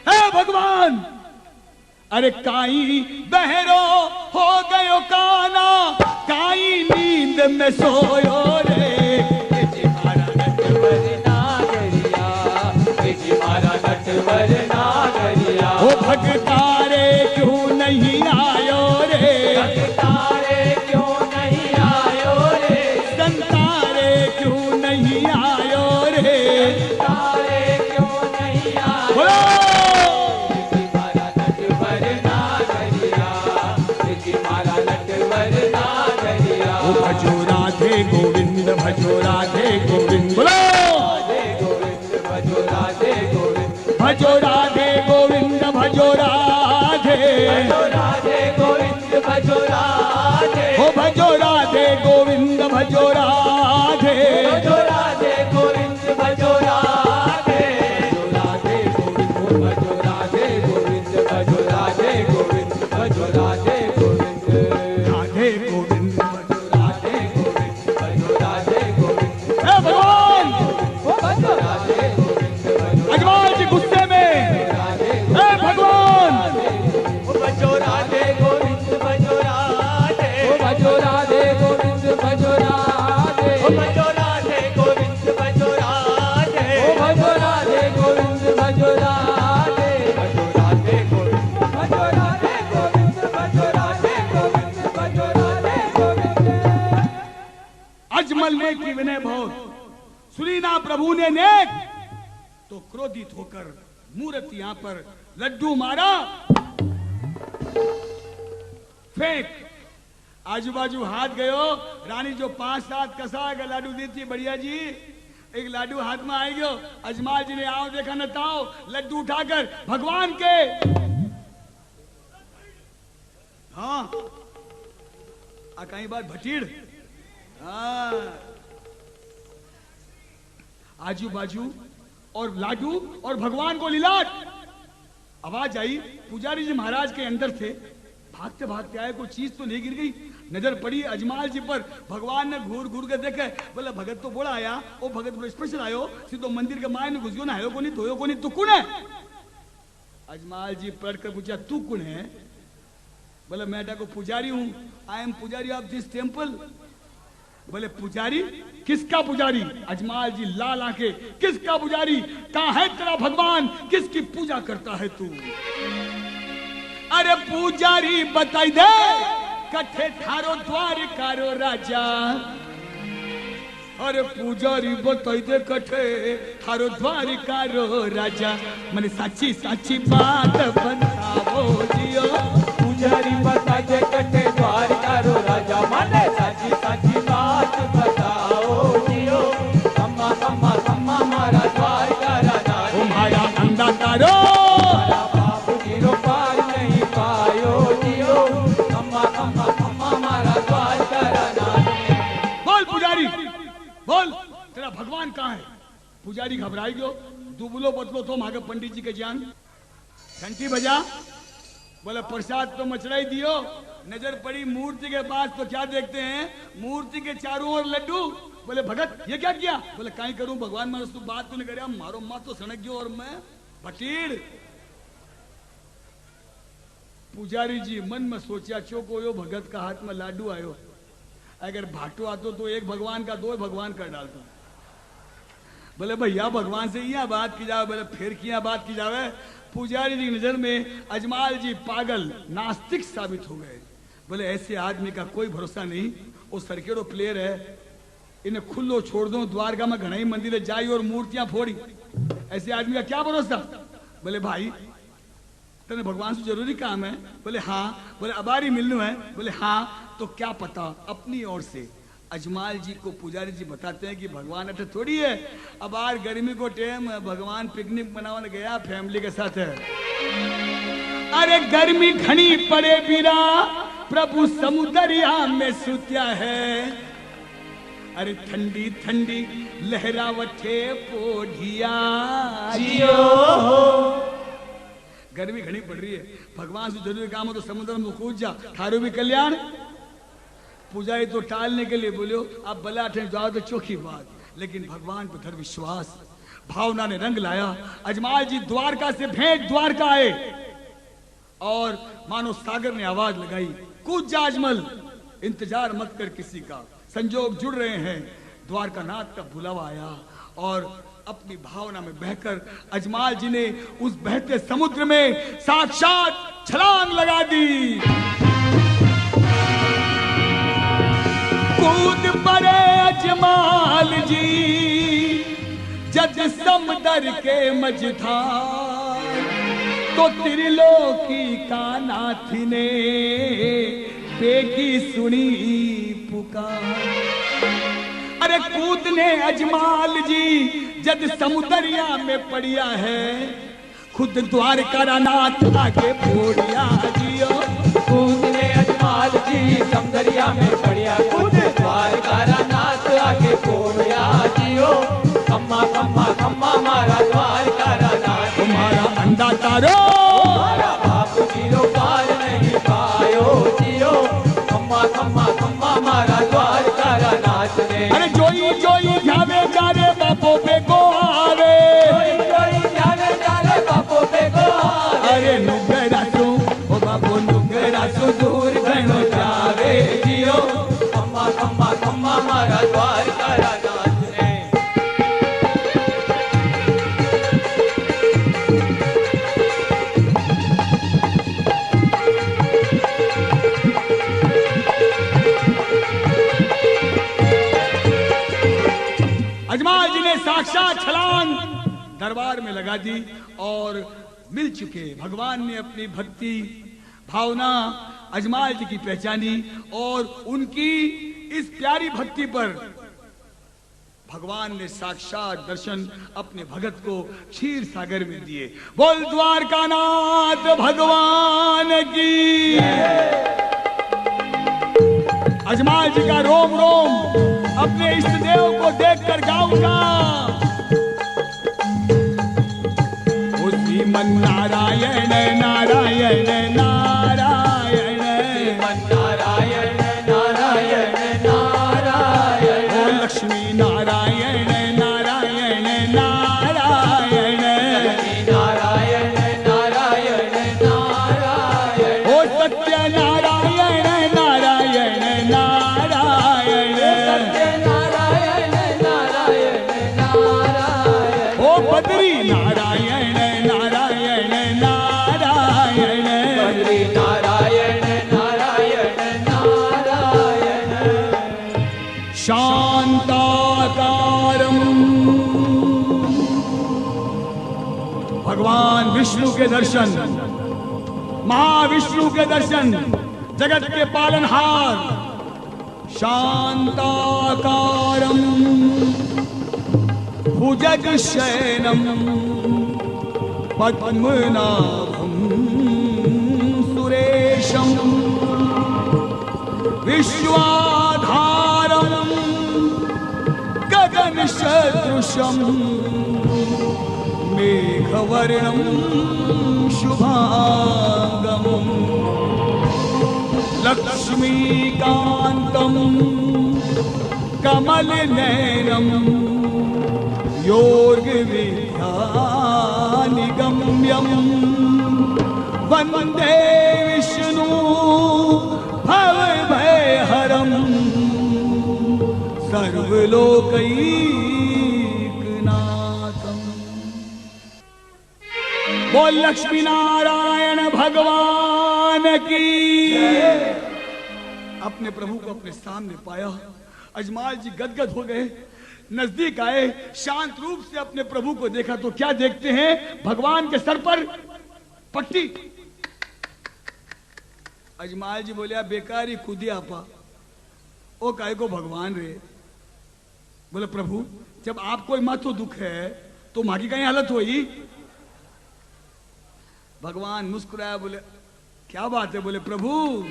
हे भगवान अरे काई बहरो हो गयो काना, काई नींद में सोयो रे, ए जी मारा नटवर नागरिया, ए जी मारा नटवर नागरिया। ओ भगतारे क्यों नहीं आयो रे, भगतारे क्यों नहीं आयो रे, संतारे क्यों नहीं आयो रे, भगतारे क्यों नहीं आयो बोलो ए जी मारा नटवर नागरिया, ए जी मारा नटवर नागरिया। ओ भजो राधे गोविंद, भजो राधे गोविंद, बोलो राधे गोविंद भजो राधे गोविंद, भजो राधे गोविंद, भजो राधे, भजो राधे गोविंद भजो राधे, ओ भजो राधे गोविंद, भजो राधे, भजो राधे गोविंद भजो राधे, भजो राधे गोविंद भजो राधे गोविंद, भजो राधे गोविंद भजो राधे गोविंद, राधे गोविंद, भजो राधे गोविंद भजो राधे गोविंद, हे भगवान भजो राधे गोविंद भजो अजमाल जी गुस्से में, राधे हे भगवान भजो राधे गोविंद भजो राधे, भजो राधे गोविंद भजो राधे, भजो राधे गोविंद भजो राधे, भजो राधे गोविंद भजो राधे, भजो राधे गोविंद भजो राधे गोविंद, भजो राधे गोविंद भजो राधे गोविंद। अजमल ने की विनय बहुत सुनी ना प्रभु ने नेक, तो क्रोधित होकर मूर्त यहां पर लड्डू मारा, फेंक, आजू बाजू हाथ गयो, रानी जो 5-7 कसा का लाडू देती है, बढ़िया जी एक लाडू हाथ में आई गयो। अजमाल जी ने आओ देखा न ताओ, लड्डू उठाकर भगवान के, हाँ कहीं बात भटीड़, हाँ आजू बाजू और लाडू और भगवान को लिलाट। आवाज आई, पुजारी जी महाराज के अंदर थे, भागते भागते आए, कोई चीज तो नहीं गिर गई। नजर पड़ी अजमाल जी पर, भगवान ने घूर घूर के देखे, बोला भगत तो बोला आया, ओ भगत बोले स्पेशल आयो, सीधो मंदिर के मायने घुस गयो ना, आयो को नहीं, धोयो को नहीं, तू कौन है? अजमाल जी पलट कर पूछा तू कौन है? बोले मैं को पुजारी हूं, आई एम पुजारी ऑफ दिस टेम्पल। बोले पुजारी? किसका पुजारी? अजमाल जी लाल आंखें, किसका पुजारी? कहां है तेरा भगवान? किसकी पूजा करता है तू? अरे पुजारी बताई दे, कठे थारो द्वार कारो राजा। अरे पुजारी बताई दे, कठे थारो द्वार कारो राजा। मैंने साची साची बात बताओ जियो। पुजारी बता दे, कटे द्वार कारो राजा। माने साची साची बात बताओ जियो। अम्मा अम्मा अम्मा मारा द्वार का राजा। तुम्हारा अंधा कारो, बापू जीरो पार नहीं पायो जियो। अम्मा अम्मा अम्मा मारा द्वार का राजा। बोल पुजारी बोल, तेरा भगवान कहाँ है? पुजारी घबराई गयो, दुबलो पतलो तो मांगे पंडित जी के जान। घंटी बजा, बोले प्रसाद तो मचड़ा ही दियो। नजर पड़ी मूर्ति के पास, तो क्या देखते हैं? मूर्ति के चारों ओर लड्डू। बोले भगत ये क्या किया? बोले काई करूं, भगवान मानो तू बात तो नहीं करे, मारो माँ तो सनक गयो और मैं भटीड़। पुजारी जी मन में सोचा, चौको यो भगत का हाथ में लाडू आयो, अगर भाटो आतो तो एक भगवान का दो भगवान कर डालता। बोले भैया भगवान से यह बात की जावे, बोले फिर किया बात की जावे। पुजारी जी की नजर में अजमाल जी पागल नास्तिक साबित हो गए। बोले ऐसे आदमी का कोई भरोसा नहीं, वो सरकेरो प्लेयर है, इन्हें खुल्लो छोड़ दो, द्वारका में घना ही मंदिर जाई और मूर्तियां फोड़ी, ऐसे आदमी का क्या भरोसा? बोले भाई तेने भगवान से जरूरी काम है? बोले हाँ। बोले अबारी मिलनू है? बोले हाँ। तो क्या पता अपनी ओर से अजमाल जी को पुजारी जी बताते हैं कि भगवान अठे थोड़ी है, अबार गर्मी को टाइम भगवान पिकनिक मनाने गया फैमिली के साथ है। अरे गर्मी घनी पड़े बीरा, प्रभु समुदरिया में सुत्या है। अरे ठंडी ठंडी लहरावटे पोढ़िया जियो। गर्मी घनी पड़ रही है, भगवान से जरूरी काम हो तो समुद्र में कूद जा, थारो भी कल्याण। पुजारी तो टालने के लिए बोलो, आप बला ठे जाओ तो चोखी बात, लेकिन भगवान पर धर विश्वास, भावना ने रंग लाया। अजमाल जी द्वारका से भेंट द्वारका आए और मानो सागर ने आवाज लगाई, कूद जा अजमल, इंतजार मत कर किसी का, संजोग जुड़ रहे हैं। द्वारका नाथ का बुलावा आया और अपनी भावना में बहकर अजमाल जी ने उस बहते समुद्र में साक्षात छलांग लगा दी। कूद पड़े अजमाल जी जद समुद्र के मझधार, तो त्रिलोकी का नाथ ने बेगी सुनी पुकार। अरे कूदने अजमाल जी जद समुदरिया में पड़िया है, खुद द्वारका नाथ आगे बोलिया जियो। कूदने अजमाल जी समुदरिया में पड़िया, खुद द्वारका नाथ आगे बोलिया जियो। अम्मा अम्मा अम्मा मारा द्वारका नाथ। तुम्हारा अंधा तारो, हमारा बाप जीरो पार नहीं पायो जियो। अम्मा अम्मा अम्मा मारा द्वारका नाथ ने। अरे जोई जोई ध्यावे जारे बापो पे को आवे, अरे नुगरा सो ओ बापो नुगरा सो दूर घणो जावे जियो। अम्मा अम्मा अम्मा मारा द्वारका नाथ ने। अजमाल जी ने साक्षात छलांग दरबार में लगा दी और मिल चुके। भगवान ने अपनी भक्ति भावना अजमाल जी की पहचानी और उनकी इस प्यारी भक्ति पर भगवान ने साक्षात दर्शन अपने भगत को क्षीर सागर में दिए। बोल द्वारकानाथ भगवान की। अजमाल जी का रोम रोम अपने इष्ट देव को देखकर गाऊंगा। श्रीमन नारायण नारायण नारायण श्रीमन नारायण नारायण नारायण ओ लक्ष्मी नारायण नारायण नारायण नारायण नारायण नारायण ओ सत्य नारायण नारायण नारायण नारायण नारायण नारायण ओ बद्री नारायण नारायण नारायण बद्री नारायण नारायण नारायण शांताकारं भगवान विष्णु के दर्शन, महाविष्णु के दर्शन, जगत के पालनहार शांताकारं भुजगशयनं पद्मनाभं सुरेशं विश्वाधारं गगनसदृशं मेघवर्णं शुभांगं लक्ष्मीकान्तं कमलनयनं योगविद्यानिगम्यं वन्दे विष्णु भवभयहरं सर्वलोकैकनाथं। बोल लक्ष्मी नारायण भगवान की। अपने प्रभु को अपने सामने पाया, अजमाल जी गदगद हो गए, नजदीक आए, शांत रूप से अपने प्रभु को देखा तो क्या देखते हैं, भगवान के सर पर पट्टी। अजमाल जी बोले बेकार ही खुदी आपा ओ काय को भगवान रे। बोले प्रभु जब आपको माथो दुख है तो मां की कहीं हालत हुई। भगवान मुस्कुराया, बोले क्या बात है। बोले प्रभु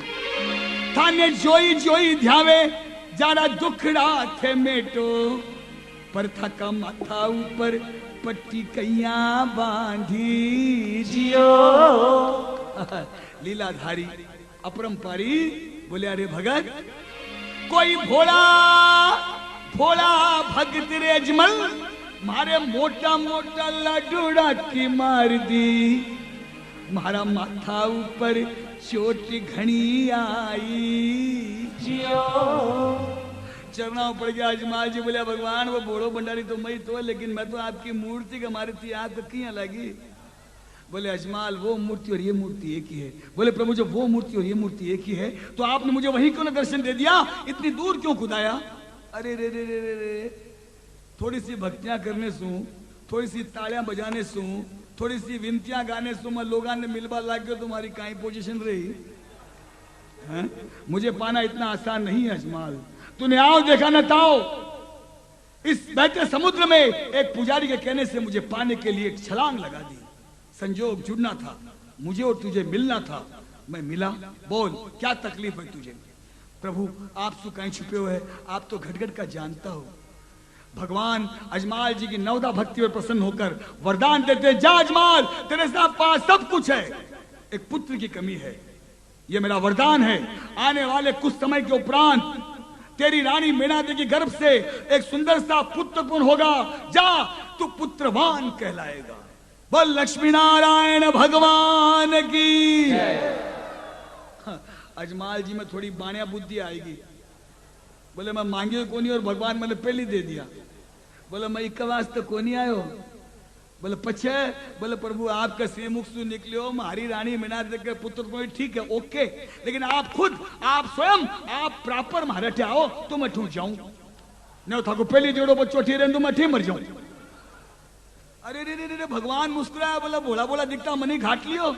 थाने जोई जोई ध्यावे जारा दुखड़ा थे मेटो, पर थका माथा ऊपर पट्टी कैया बांधी जियो। लीलाधारी अपरंपारी बोले अरे भगत कोई भोला भोला भगत रे अजमल मारे मोटा मोटा लडूड़ा की मार दी, मारा माथा ऊपर चोट घनी आई जियो। चरना पड़ गया। अजमाल जी बोले भगवान वो बोड़ो भंडारी तो मैं तो, लेकिन मैं तो आपकी मूर्ति का मारी थी आग किया लगी। बोले अजमाल वो मूर्ति और ये मूर्ति एक ही है। बोले प्रभु जब वो मूर्ति और ये मूर्ति एक ही है तो आपने मुझे वहीं क्यों ना दर्शन दे दिया, इतनी दूर क्यों खुदाया। अरे रे रे रे रे रे थोड़ी सी भक्तियां करने सू, थोड़ी सी तालियां बजाने सू, थोड़ी सी विनतियां गाने सू मैं लोगों ने मिलवा लाग गया तुम्हारी काई पोजीशन रही है? मुझे पाना इतना आसान नहीं है अजमाल। तूने आओ देखा न ताओ, इस बहते समुद्र में एक पुजारी के कहने से मुझे पाने के लिए एक छलांग लगा दी। संजोग जुड़ना था, मुझे और तुझे मिलना था, मैं मिला। बोल क्या तकलीफ है तुझे। प्रभु आप सु कहीं छुपे हुए, आप तो घटघट का जानता हो। भगवान अजमाल जी की नवदा भक्ति पर प्रसन्न होकर वरदान देते, जा अजमाल तेरे पास सब कुछ है, एक पुत्र की कमी है, ये मेरा वरदान है। आने वाले कुछ समय के उपरांत तेरी रानी मीना देवी के गर्भ से एक सुंदर सा पुत्र पूर्ण होगा, जा तू पुत्रवान कहलाएगा। बोल लक्ष्मी नारायण भगवान की। अजमाल जी में थोड़ी बाणिया बुद्धि आएगी। बोले मैं मांगी कोनी और भगवान मैंने पहले दे दिया। बोले मैं एक वास्ते कोनी आयो। बोले पछे। बोले प्रभु आपका से मुख से निकले हो हमारी रानी मीना देवी पुत्र तो ठीक है ओके, लेकिन आप खुद आप स्वयं आप प्रॉपर मारे आओ तो मैं ठूक जाऊं नहीं था को पहली जोड़ो बच्चों ठीक रहे मैं ठीक मर जाऊं। अरे रे रे रे भगवान मुस्कुराया, बोला बोला बोला दिखता मनी घाट लियो।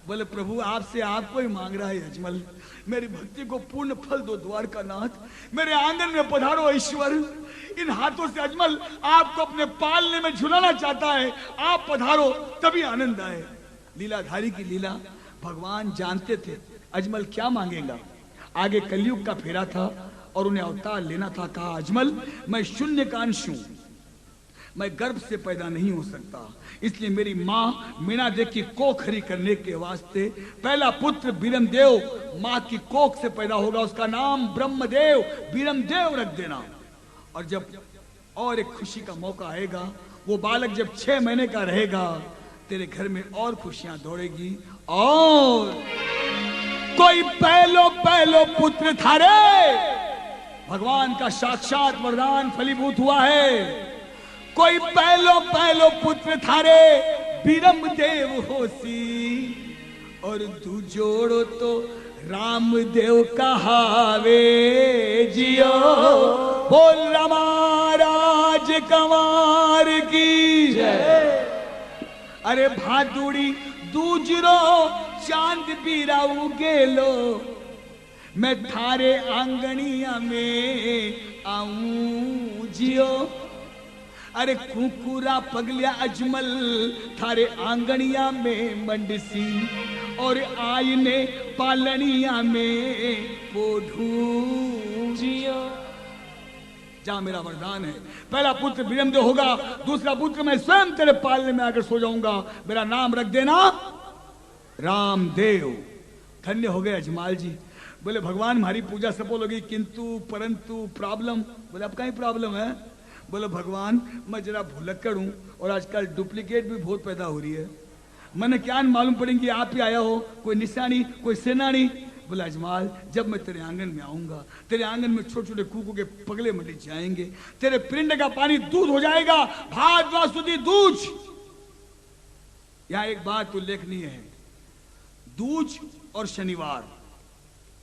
बोले प्रभु आपसे आपको ही मांग रहा है अजमल, मेरी भक्ति को पूर्ण फल दो द्वारका नाथ, मेरे आंगन में पधारो ईश्वर। इन हाथों से अजमल आपको अपने पालने में झुलाना चाहता है, आप पधारो तभी आनंद आए। लीलाधारी की लीला भगवान जानते थे अजमल क्या मांगेगा। आगे कलयुग का फेरा था और उन्हें अवतार लेना था। कहा अजमल मैं शून्य का अंश हूं, मैं गर्भ से पैदा नहीं हो सकता, इसलिए मेरी माँ मीना देवी की कोख हरी करने के वास्ते पहला पुत्र बीरमदेव माँ की कोख से पैदा होगा, उसका नाम ब्रह्मदेव बीरमदेव रख देना। और जब और एक खुशी का मौका आएगा, वो बालक जब 6 महीने का रहेगा, तेरे घर में और खुशियां दौड़ेगी। और कोई पहलो पहलो पुत्र था रे, भगवान का साक्षात वरदान फलीभूत हुआ है। कोई पहलो पहलो पुत्र था रे बीरमदेव होसी, और तू जोड़ो तो रामदेव कहावे जियो। बोल रामाराज कंवार की जय। अरे भादुड़ी दूजरो चांद बीराऊ गेलो, मैं थारे आंगनिया में आऊं जियो। अरे कुकुरा पगलिया अजमल थारे आंगनिया में मंडसी, और आईने पालनिया में पोढ़ू जियो। जा मेरा वरदान है, पहला पुत्र बीरमदेव होगा, दूसरा पुत्र मैं स्वयं तेरे पालने में आकर सो जाऊंगा, मेरा नाम रख देना रामदेव। धन्य हो गए अजमाल जी। बोले भगवान हमारी पूजा सफल होगी, किंतु परंतु प्रॉब्लम। बोले अब कहीं प्रॉब्लम है? बोले भगवान मैं जरा भुलक्कड़ हूं और आजकल डुप्लीकेट भी बहुत पैदा हो रही है, मैंने क्या मालूम पड़ेंगे आप ही आया हो, कोई निशानी कोई सेनानी। बोला अजमाल जब मैं तेरे आंगन में आऊंगा, तेरे आंगन में छोटे छोटे कुकू के पगले मटी जाएंगे, तेरे पिंड का पानी दूध हो जाएगा, भात वासुदी दूज। यहां एक बात उल्लेखनीय है, दूज और शनिवार।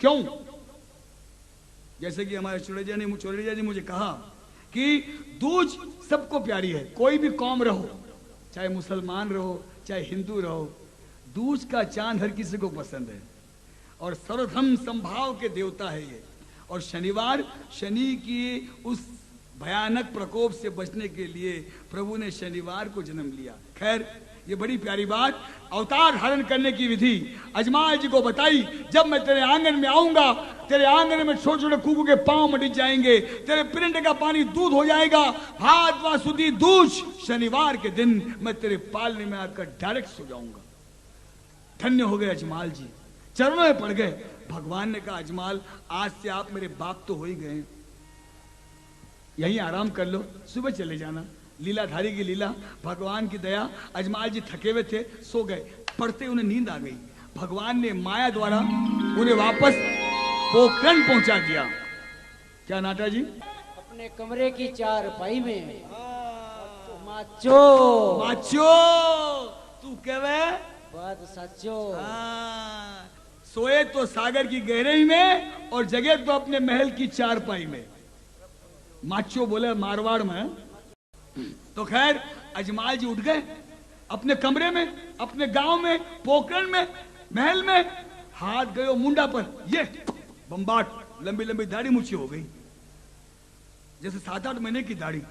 क्यों? जैसे कि हमारे चौड़ेजा जी मुझे कहा कि दूज सबको प्यारी है, कोई भी कौम रहो, चाहे मुसलमान रहो चाहे हिंदू रहो, दूज का चांद हर किसी को पसंद है और सर्वधर्म संभाव के देवता है ये। और शनिवार, शनि की उस भयानक प्रकोप से बचने के लिए प्रभु ने शनिवार को जन्म लिया। खैर ये बड़ी प्यारी बात, अवतार धारण करने की विधि अजमाल जी को बताई। जब मैं तेरे आंगन में आऊंगा, तेरे आंगन में छोटे छोटे कुकू के पांव मटिच जाएंगे, तेरे पिंड का पानी दूध हो जाएगा, भात वासुदी दूज। शनिवार के दिन मैं तेरे पालने में आकर डायरेक्ट सो जाऊंगा। धन्य हो गए अजमाल जी, चरणों में पड़ गए। भगवान ने कहा अजमाल आज से आप मेरे बाप तो हो ही गए, यहीं आराम कर लो, सुबह चले जाना। लीलाधारी की लीला, भगवान की दया। अजमाल जी थके हुए थे, सो गए। पढ़ते उन्हें नींद आ गई। भगवान ने माया द्वारा उन्हें वापस पोखरण पहुंचा दिया। क्या नाटा जी? अपने कमरे की चारपाई में माचो माचो तू कहवे बात सचो। सोए तो सागर की गहराई में और जगह तो अपने महल की चारपाई में। माचो बोले मारवाड़ में। तो खैर अजमाल जी उठ गए अपने कमरे में, अपने गांव में, पोखरण में, महल में। हाथ गयो मुंडा पर, ये बम्बाट, लंबी लंबी दाढ़ी मुछी हो गई, जैसे 7-8 महीने की दाढ़ी।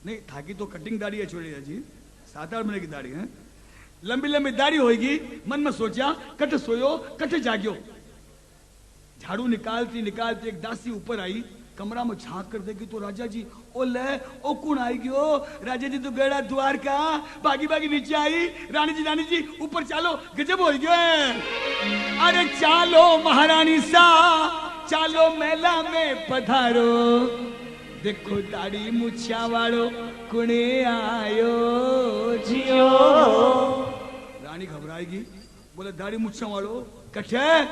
नहीं थाकी तो कटिंग दाढ़ी है छोड़िए जी, 7-8 महीने की दाढ़ी है। लंबी लंबी दाढ़ी होगी। मन में सोचा कट सोयो कट जाग्यो। झाड़ू निकालती निकालती एक दासी ऊपर आई, कमरा में झांक कर देगी तो राजा जी ओ ले ओ कौन आई गयो? राजा जी तो गड़ा द्वार का, बागी बागी नीचे आई। रानी जी ऊपर चालो, गजब हो गयो है। अरे चालो महारानी सा, चालो मेला में पधारो, देखो दाढ़ी मुछिया वालो कुणे आयो जियो। रानी घबराएगी, बोले दाढ़ी मुछिया वालो कठे?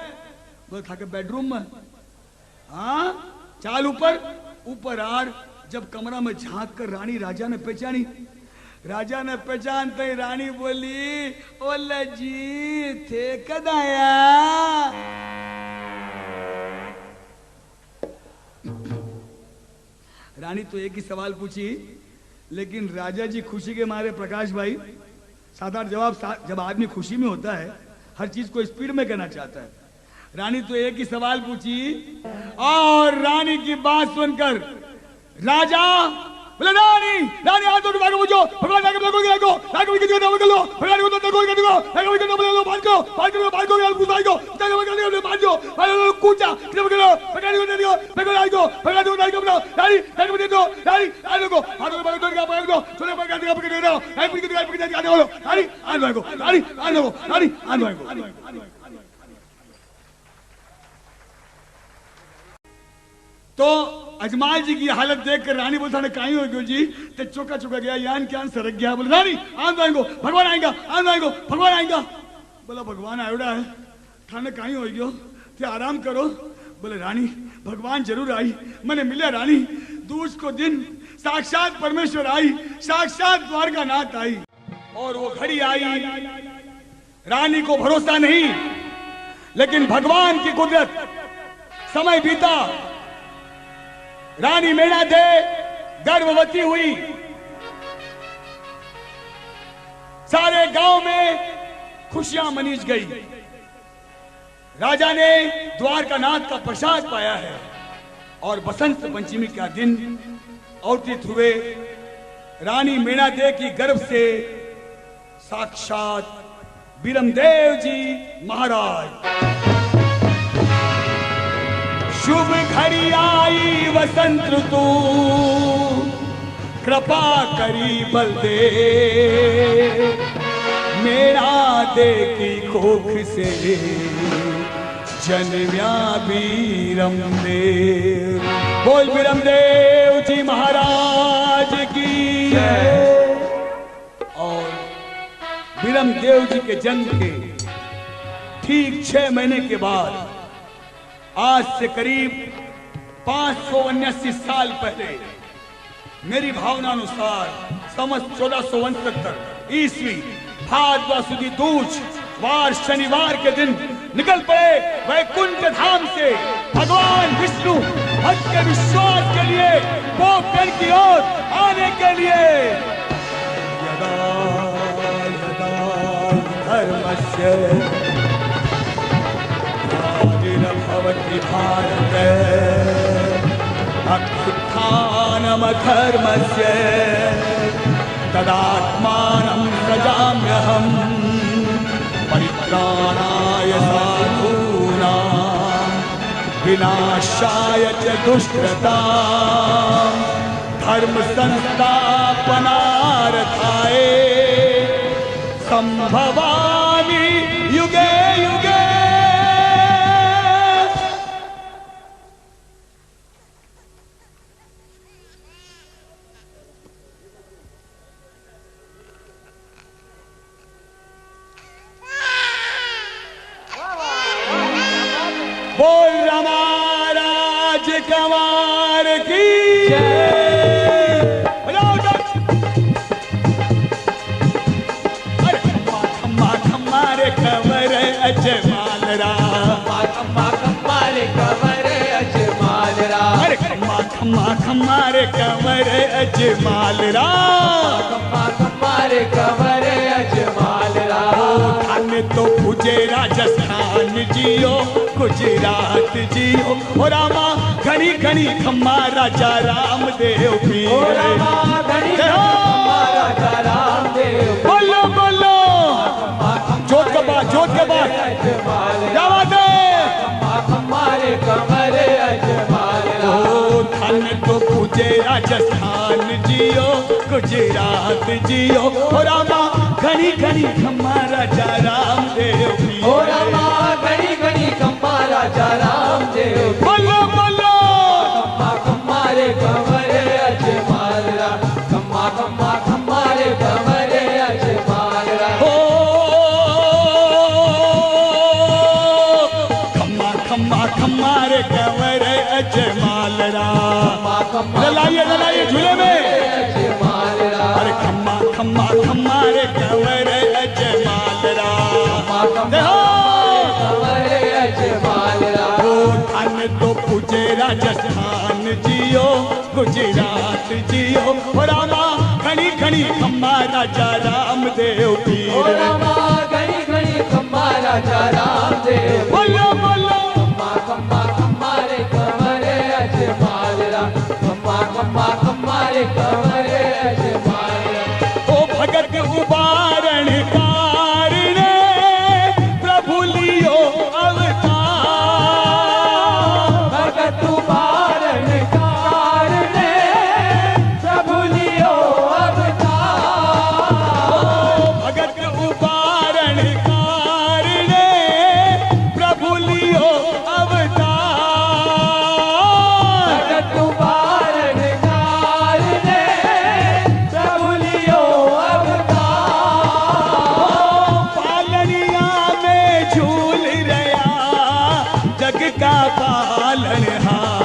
बोले था के बेडरूम में। हाँ चाल ऊपर, ऊपर आर। जब कमरा में झांक कर रानी राजा ने पहचानी, राजा ने पहचानते ही रानी बोली ओला जी थे कदाया। रानी तो एक ही सवाल पूछी, लेकिन राजा जी खुशी के मारे, प्रकाश भाई 7-8 जवाब। जब आदमी खुशी में होता है हर चीज को स्पीड में करना चाहता है। रानी तो एक ही सवाल पूछी और रानी की बात सुनकर राजा बोले रानी रानी हाथ उठा के पूछो भगवान जाके लोगों को देखो रानी की जगह कर लो भगवान को तो कर दो रानी को तो बोलो बात करो पूछाई को जाके कर दो बात जो भाई कूचा किधर करो भगवान को दे दो भगवान को बोलो रानी रानी को दे दो रानी रानी को हाथों में पकड़ के पकड़ दो छोटे पकड़ के पकड़ दो रानी पकड़ के बोलो रानी आन को रानी आन को रानी आन को। तो अजमाल जी की हालत देखकर रानी बोलता ने काई हो गयो जी ते चौका चौका गया यान क्या सरक गया। बोले रानी आन आएंगो भगवान आएगा आन आएंगो भगवान आएगा। बोला भगवान आयोड़ा है थाने काई हो गयो ते आराम करो। बोले रानी भगवान जरूर आई मैंने मिला रानी दूज को दिन साक्षात परमेश्वर आई साक्षात द्वारका नाथ आई और वो घड़ी आई। रानी को भरोसा नहीं लेकिन भगवान की कुदरत। समय बीता रानी मेणा दे गर्भवती हुई। सारे गांव में खुशियां मनीज गई। राजा ने द्वारका नाथ का प्रसाद पाया है और बसंत पंचमी का दिन अवतीत हुए। रानी मेणा दे की गर्भ से साक्षात बीरमदेव जी महाराज। शुभ घड़ी आई वसंत ऋतु कृपा करी बल दे मेरा दे की कोख से जन्म्या बीरमदेव। बोल बीरमदेव जी महाराज की जय। और बीरमदेव जी के जन्म के ठीक 6 महीने के बाद आज से करीब 579 साल पहले मेरी भावना अनुसार समस्त 1469 ईस्वी भाद्रपद सुदी दूज वार शनिवार के दिन निकल पड़े वैकुंठ धाम से भगवान विष्णु भक्त के विश्वास के लिए गोपेन की ओर आने के लिए। यदा यदा धर्मस्य भवति भारत अभ्युत्थानमधर्मस्य तदात्मानं सृजाम्यहम् परित्राणाय साधूनां विनाशाय च दुष्कृतां धर्म संस्थापनार्थाय संभवामि युगे युगे। बोल रामाराज कंवर की जय। अरे खम्मा खम्मा रे कंवर अजमाल राम खम्मा खम्मा रे कंवर अजमाल राम। अरे खम्मा खम्मा खम्मा रे कंवर अजमाल राम खम्मा खम्मा रे कंवर अजमाल राम। थाने तो पूजे राजस्थान जियो गुजरात जियो हो रामा घनी घनी खम्मा राजा रामदेव पीर। ओ रामा घनी घनी खम्मा राजा रामदेव। बोलो बोलो जोत के बाद जावा दे खम्मा खम्मा रे कंवर अजमाल राम। ओ थाने तो पूजे राजस्थान जियो गुजरात जियो हो रामा घनी घनी खम्मा राजा रामदेव पीर। ओ रामा घनी घनी खम्मा राजा रामदेव। बोलो बोलो खम्मा खम्मा रे कंवर अजमाल राम। खम्मा खम्मा खम्मा रे कंवर अजमाल राम। हो खम्मा खम्मा खम्मा रे कंवर अजमाल राम। ललाइए झूले में अजमाल राम। अरे खम्मा खम्मा खम्मा रे कंवर अजमाल राम। कंवर अजमाल राम। थाने तो पूजे राजस्थान जियो गुजरात जियो हो रामा घनी घनी खम्मा राजा रामदेव ओ पीर। रामा घनी घनी खम्मा खम्मा राजा रामदेव बोलो बोलो खम्मा खम्मा खम्मा रे कमरे अजमालरा खम्मा खम्मा खम्मा रे कमरे अजमालरा ओ भगत उबारण कारणे प्रभु लियो अवतार भगत उबारण कारणे प्रभु लियो अवतार भगत उबारण कारणे प्रभु लियो अवतार भगत उबारण कारणे प्रभु लियो अवतार पालनिया में झूल रहा जग का पालनहार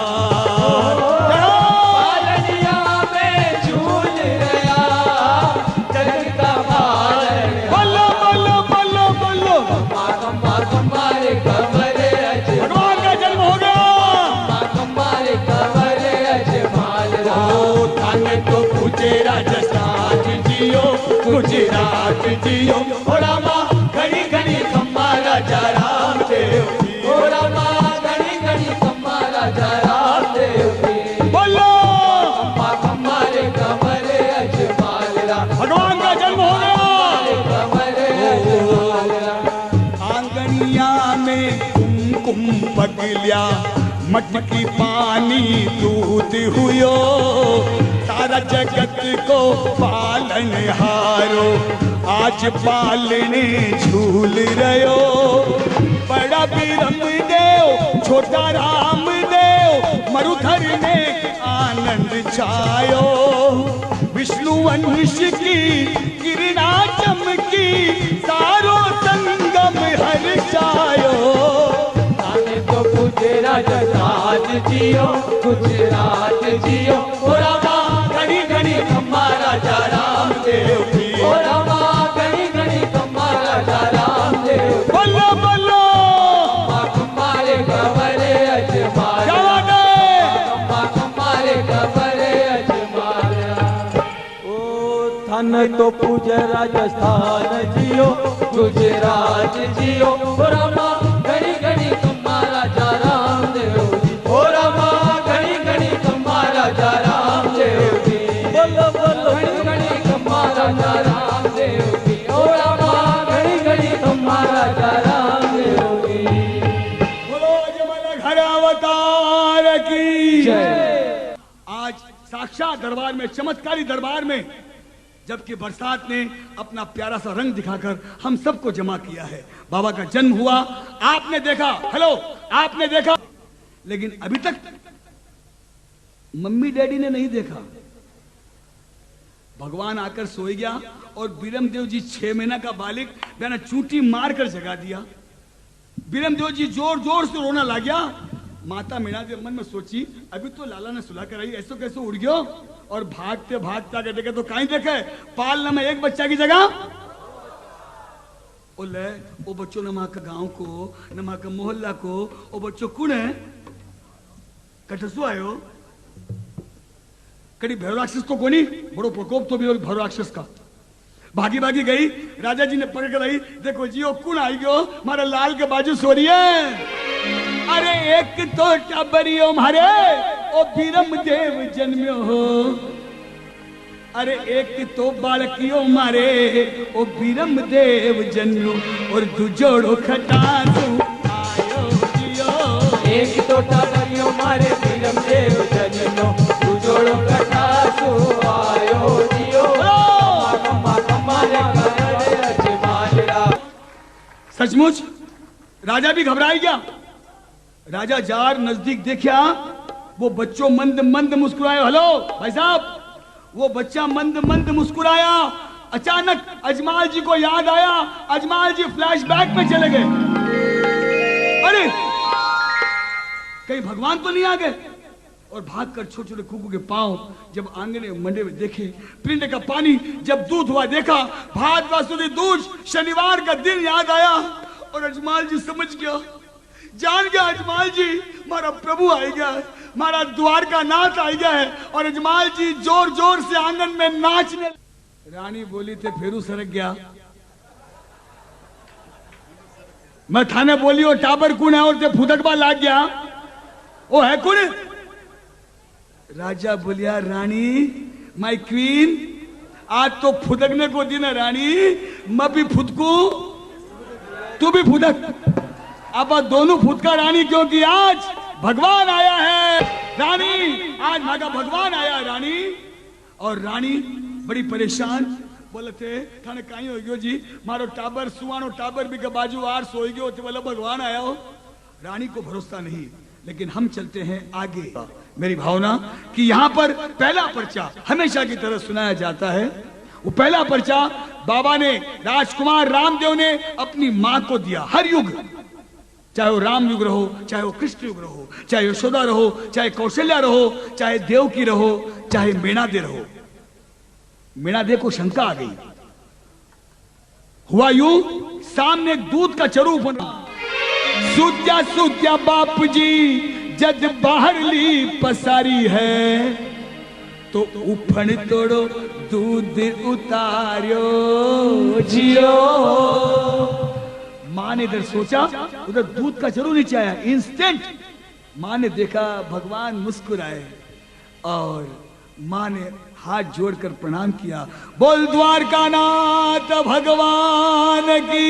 पालनिया में झूल रहा जग का पालन बोलो बोलो बोलो बोलो खम्मा खम्मा खम्मा रे कमरे अजमाल भगवान का जन्म हो गया खम्मा रे कमरे अजमालरा ओ धन तो पूजे राजस्थान जियो गुजरात जियो ओ रामा घड़ी घड़ी खम्मा राजा रामदेव जी। ओ रामा घड़ी घड़ी खम्मा राजा रामदेव जी बोलो खम्मा खम्मा रे कमरे अजमालरा भगवान का जन्म हो गया कमरे अजमालरा आंगनिया में कुमकुम पगलिया मटकी पानी दूध हुयो सारा जगत को पालन हारो आज पालने झूल रयो बड़ा बिरम देव छोटा राम देव मरुधर ने आनंद छायो विष्णु वंश की किरणा चमकी सारो संगम हर जायो आने तो पूजे राजस्थान जियो गुजरात जियो ओ रामा घड़ी घड़ी खम्मा राजा रामदेव जी। ओ रामा घड़ी घड़ी खम्मा राजा रामदेव बोलो बोलो खम्मा खम्मा रे कमरे अजमाल क्या बात है खम्मा खम्मा रे कमरे अजमाल ओ धन तो पूजे राजस्थान जियो गुजरात जियो ओ रामा घड़ी घड़ी खम्मा राजा रामदेव जी ओ रामा घड़ी घड़ी खम्मा राजा रामदेव जी बोलो बोलो घड़ी घड़ी खम्मा राजा रामदेव जी ओ रामा घड़ी घड़ी खम्मा राजा रामदेव जी बोलो जमल घर अवतार की आज साक्षात दरबार में चमत्कारी दरबार में जबकि बरसात ने अपना प्यारा सा रंग दिखाकर हम सबको जमा किया है बाबा का जन्म हुआ आपने देखा हेलो आपने देखा लेकिन अभी तक मम्मी डैडी ने नहीं देखा भगवान आकर सोई गया और बीरमदेव जी 6 महीना का बालिक मैंने चूंटी मारकर जगा दिया बीरमदेव जी जोर जोर से रोना लग गया माता मीना देव मन में सोची अभी तो लाला ने सुला कर आई ऐसो कैसे उड़ गयो और भागते भागते आगे देखे तो कहीं देखे पालना में एक बच्चा की जगह ओ ले ओ बच्चों न का गांव को न का मोहल्ला को ओ बच्चों कुण है कटसु आयो कड़ी भैरव राक्षस को कोनी बड़ो प्रकोप तो भी हो भैरव राक्षस का भागी भागी गई राजा जी ने पकड़ कर आई देखो जी ओ कुण आई गयो मारे लाल के बाजू सो रही है अरे एक तो टबरियो मारे ओ बीरम देव जन्म्यो हो अरे एक तो बालकियो मारे ओ बीरम देव जन्म्यो और दुजोड़ो खटासू आयो जियो एक तो टबरियो मारे बीरम देव जन्नो दुजोड़ो कटासु आयो जियो खम्मा खम्मा रे कमरे अजमालरा सचमुच राजा भी घबराई गया राजा जार नजदीक देखा वो बच्चों मंद मंद मुस्कुराया हेलो भाई साहब वो बच्चा मंद मंद मुस्कुराया अचानक अजमाल जी को याद आया अजमाल जी फ्लैशबैक में चले गए अरे कहीं भगवान तो नहीं आ गए और भागकर छोटे छोटे कुकू के पांव जब आंगन में मंडे में देखे पिंड का पानी जब दूध हुआ देखा भात वासुदी दूध शनिवार का दिन याद आया और अजमाल जी समझ गया जान गया अजमाल जी मारा प्रभु आ गया मारा द्वार का नाथ आ गया है और अजमाल जी जोर जोर से आंगन में नाचने रानी बोली थे फेरू सरक गया मैं थाने बोलियो टाबर कुण है और ते फुदकबा लाग गया ओ है कुण राजा बोलिया रानी माय क्वीन आज तो फुदकने को दिन है रानी मैं भी फुदकू तू भी फुदक अब दोनों फुदका रानी क्योंकि आज भगवान आया है रानी आज मागा भगवान आया है रानी और रानी बड़ी परेशान बोले थे थाने कहीं हो गयो जी मारो टाबर सुवानो टाबर भी के बाजू आर सो गयो थे बोले भगवान आया हो रानी को भरोसा नहीं लेकिन हम चलते हैं आगे मेरी भावना कि यहाँ पर पहला पर्चा हमेशा की तरह सुनाया जाता है वो पहला पर्चा बाबा ने राजकुमार रामदेव ने अपनी मां को दिया हर युग चाहे वो राम युग रहो चाहे वो कृष्ण युग रहो चाहे यशोदा रहो चाहे कौशल्या रहो चाहे देवकी रहो चाहे मीणादे रहो मीणादे को शंका आ गई हुआ यूं सामने दूध का चरू बना सूत्या बाप जी जद बाहर ली पसारी है तो उफण तोड़ो दूध उतारो जियो मां ने इधर सोचा उधर दूध का चरू नीचे आया इंस्टेंट मां ने देखा भगवान मुस्कुराए और मां ने हाथ जोड़कर प्रणाम किया बोल द्वारका नाथ भगवान की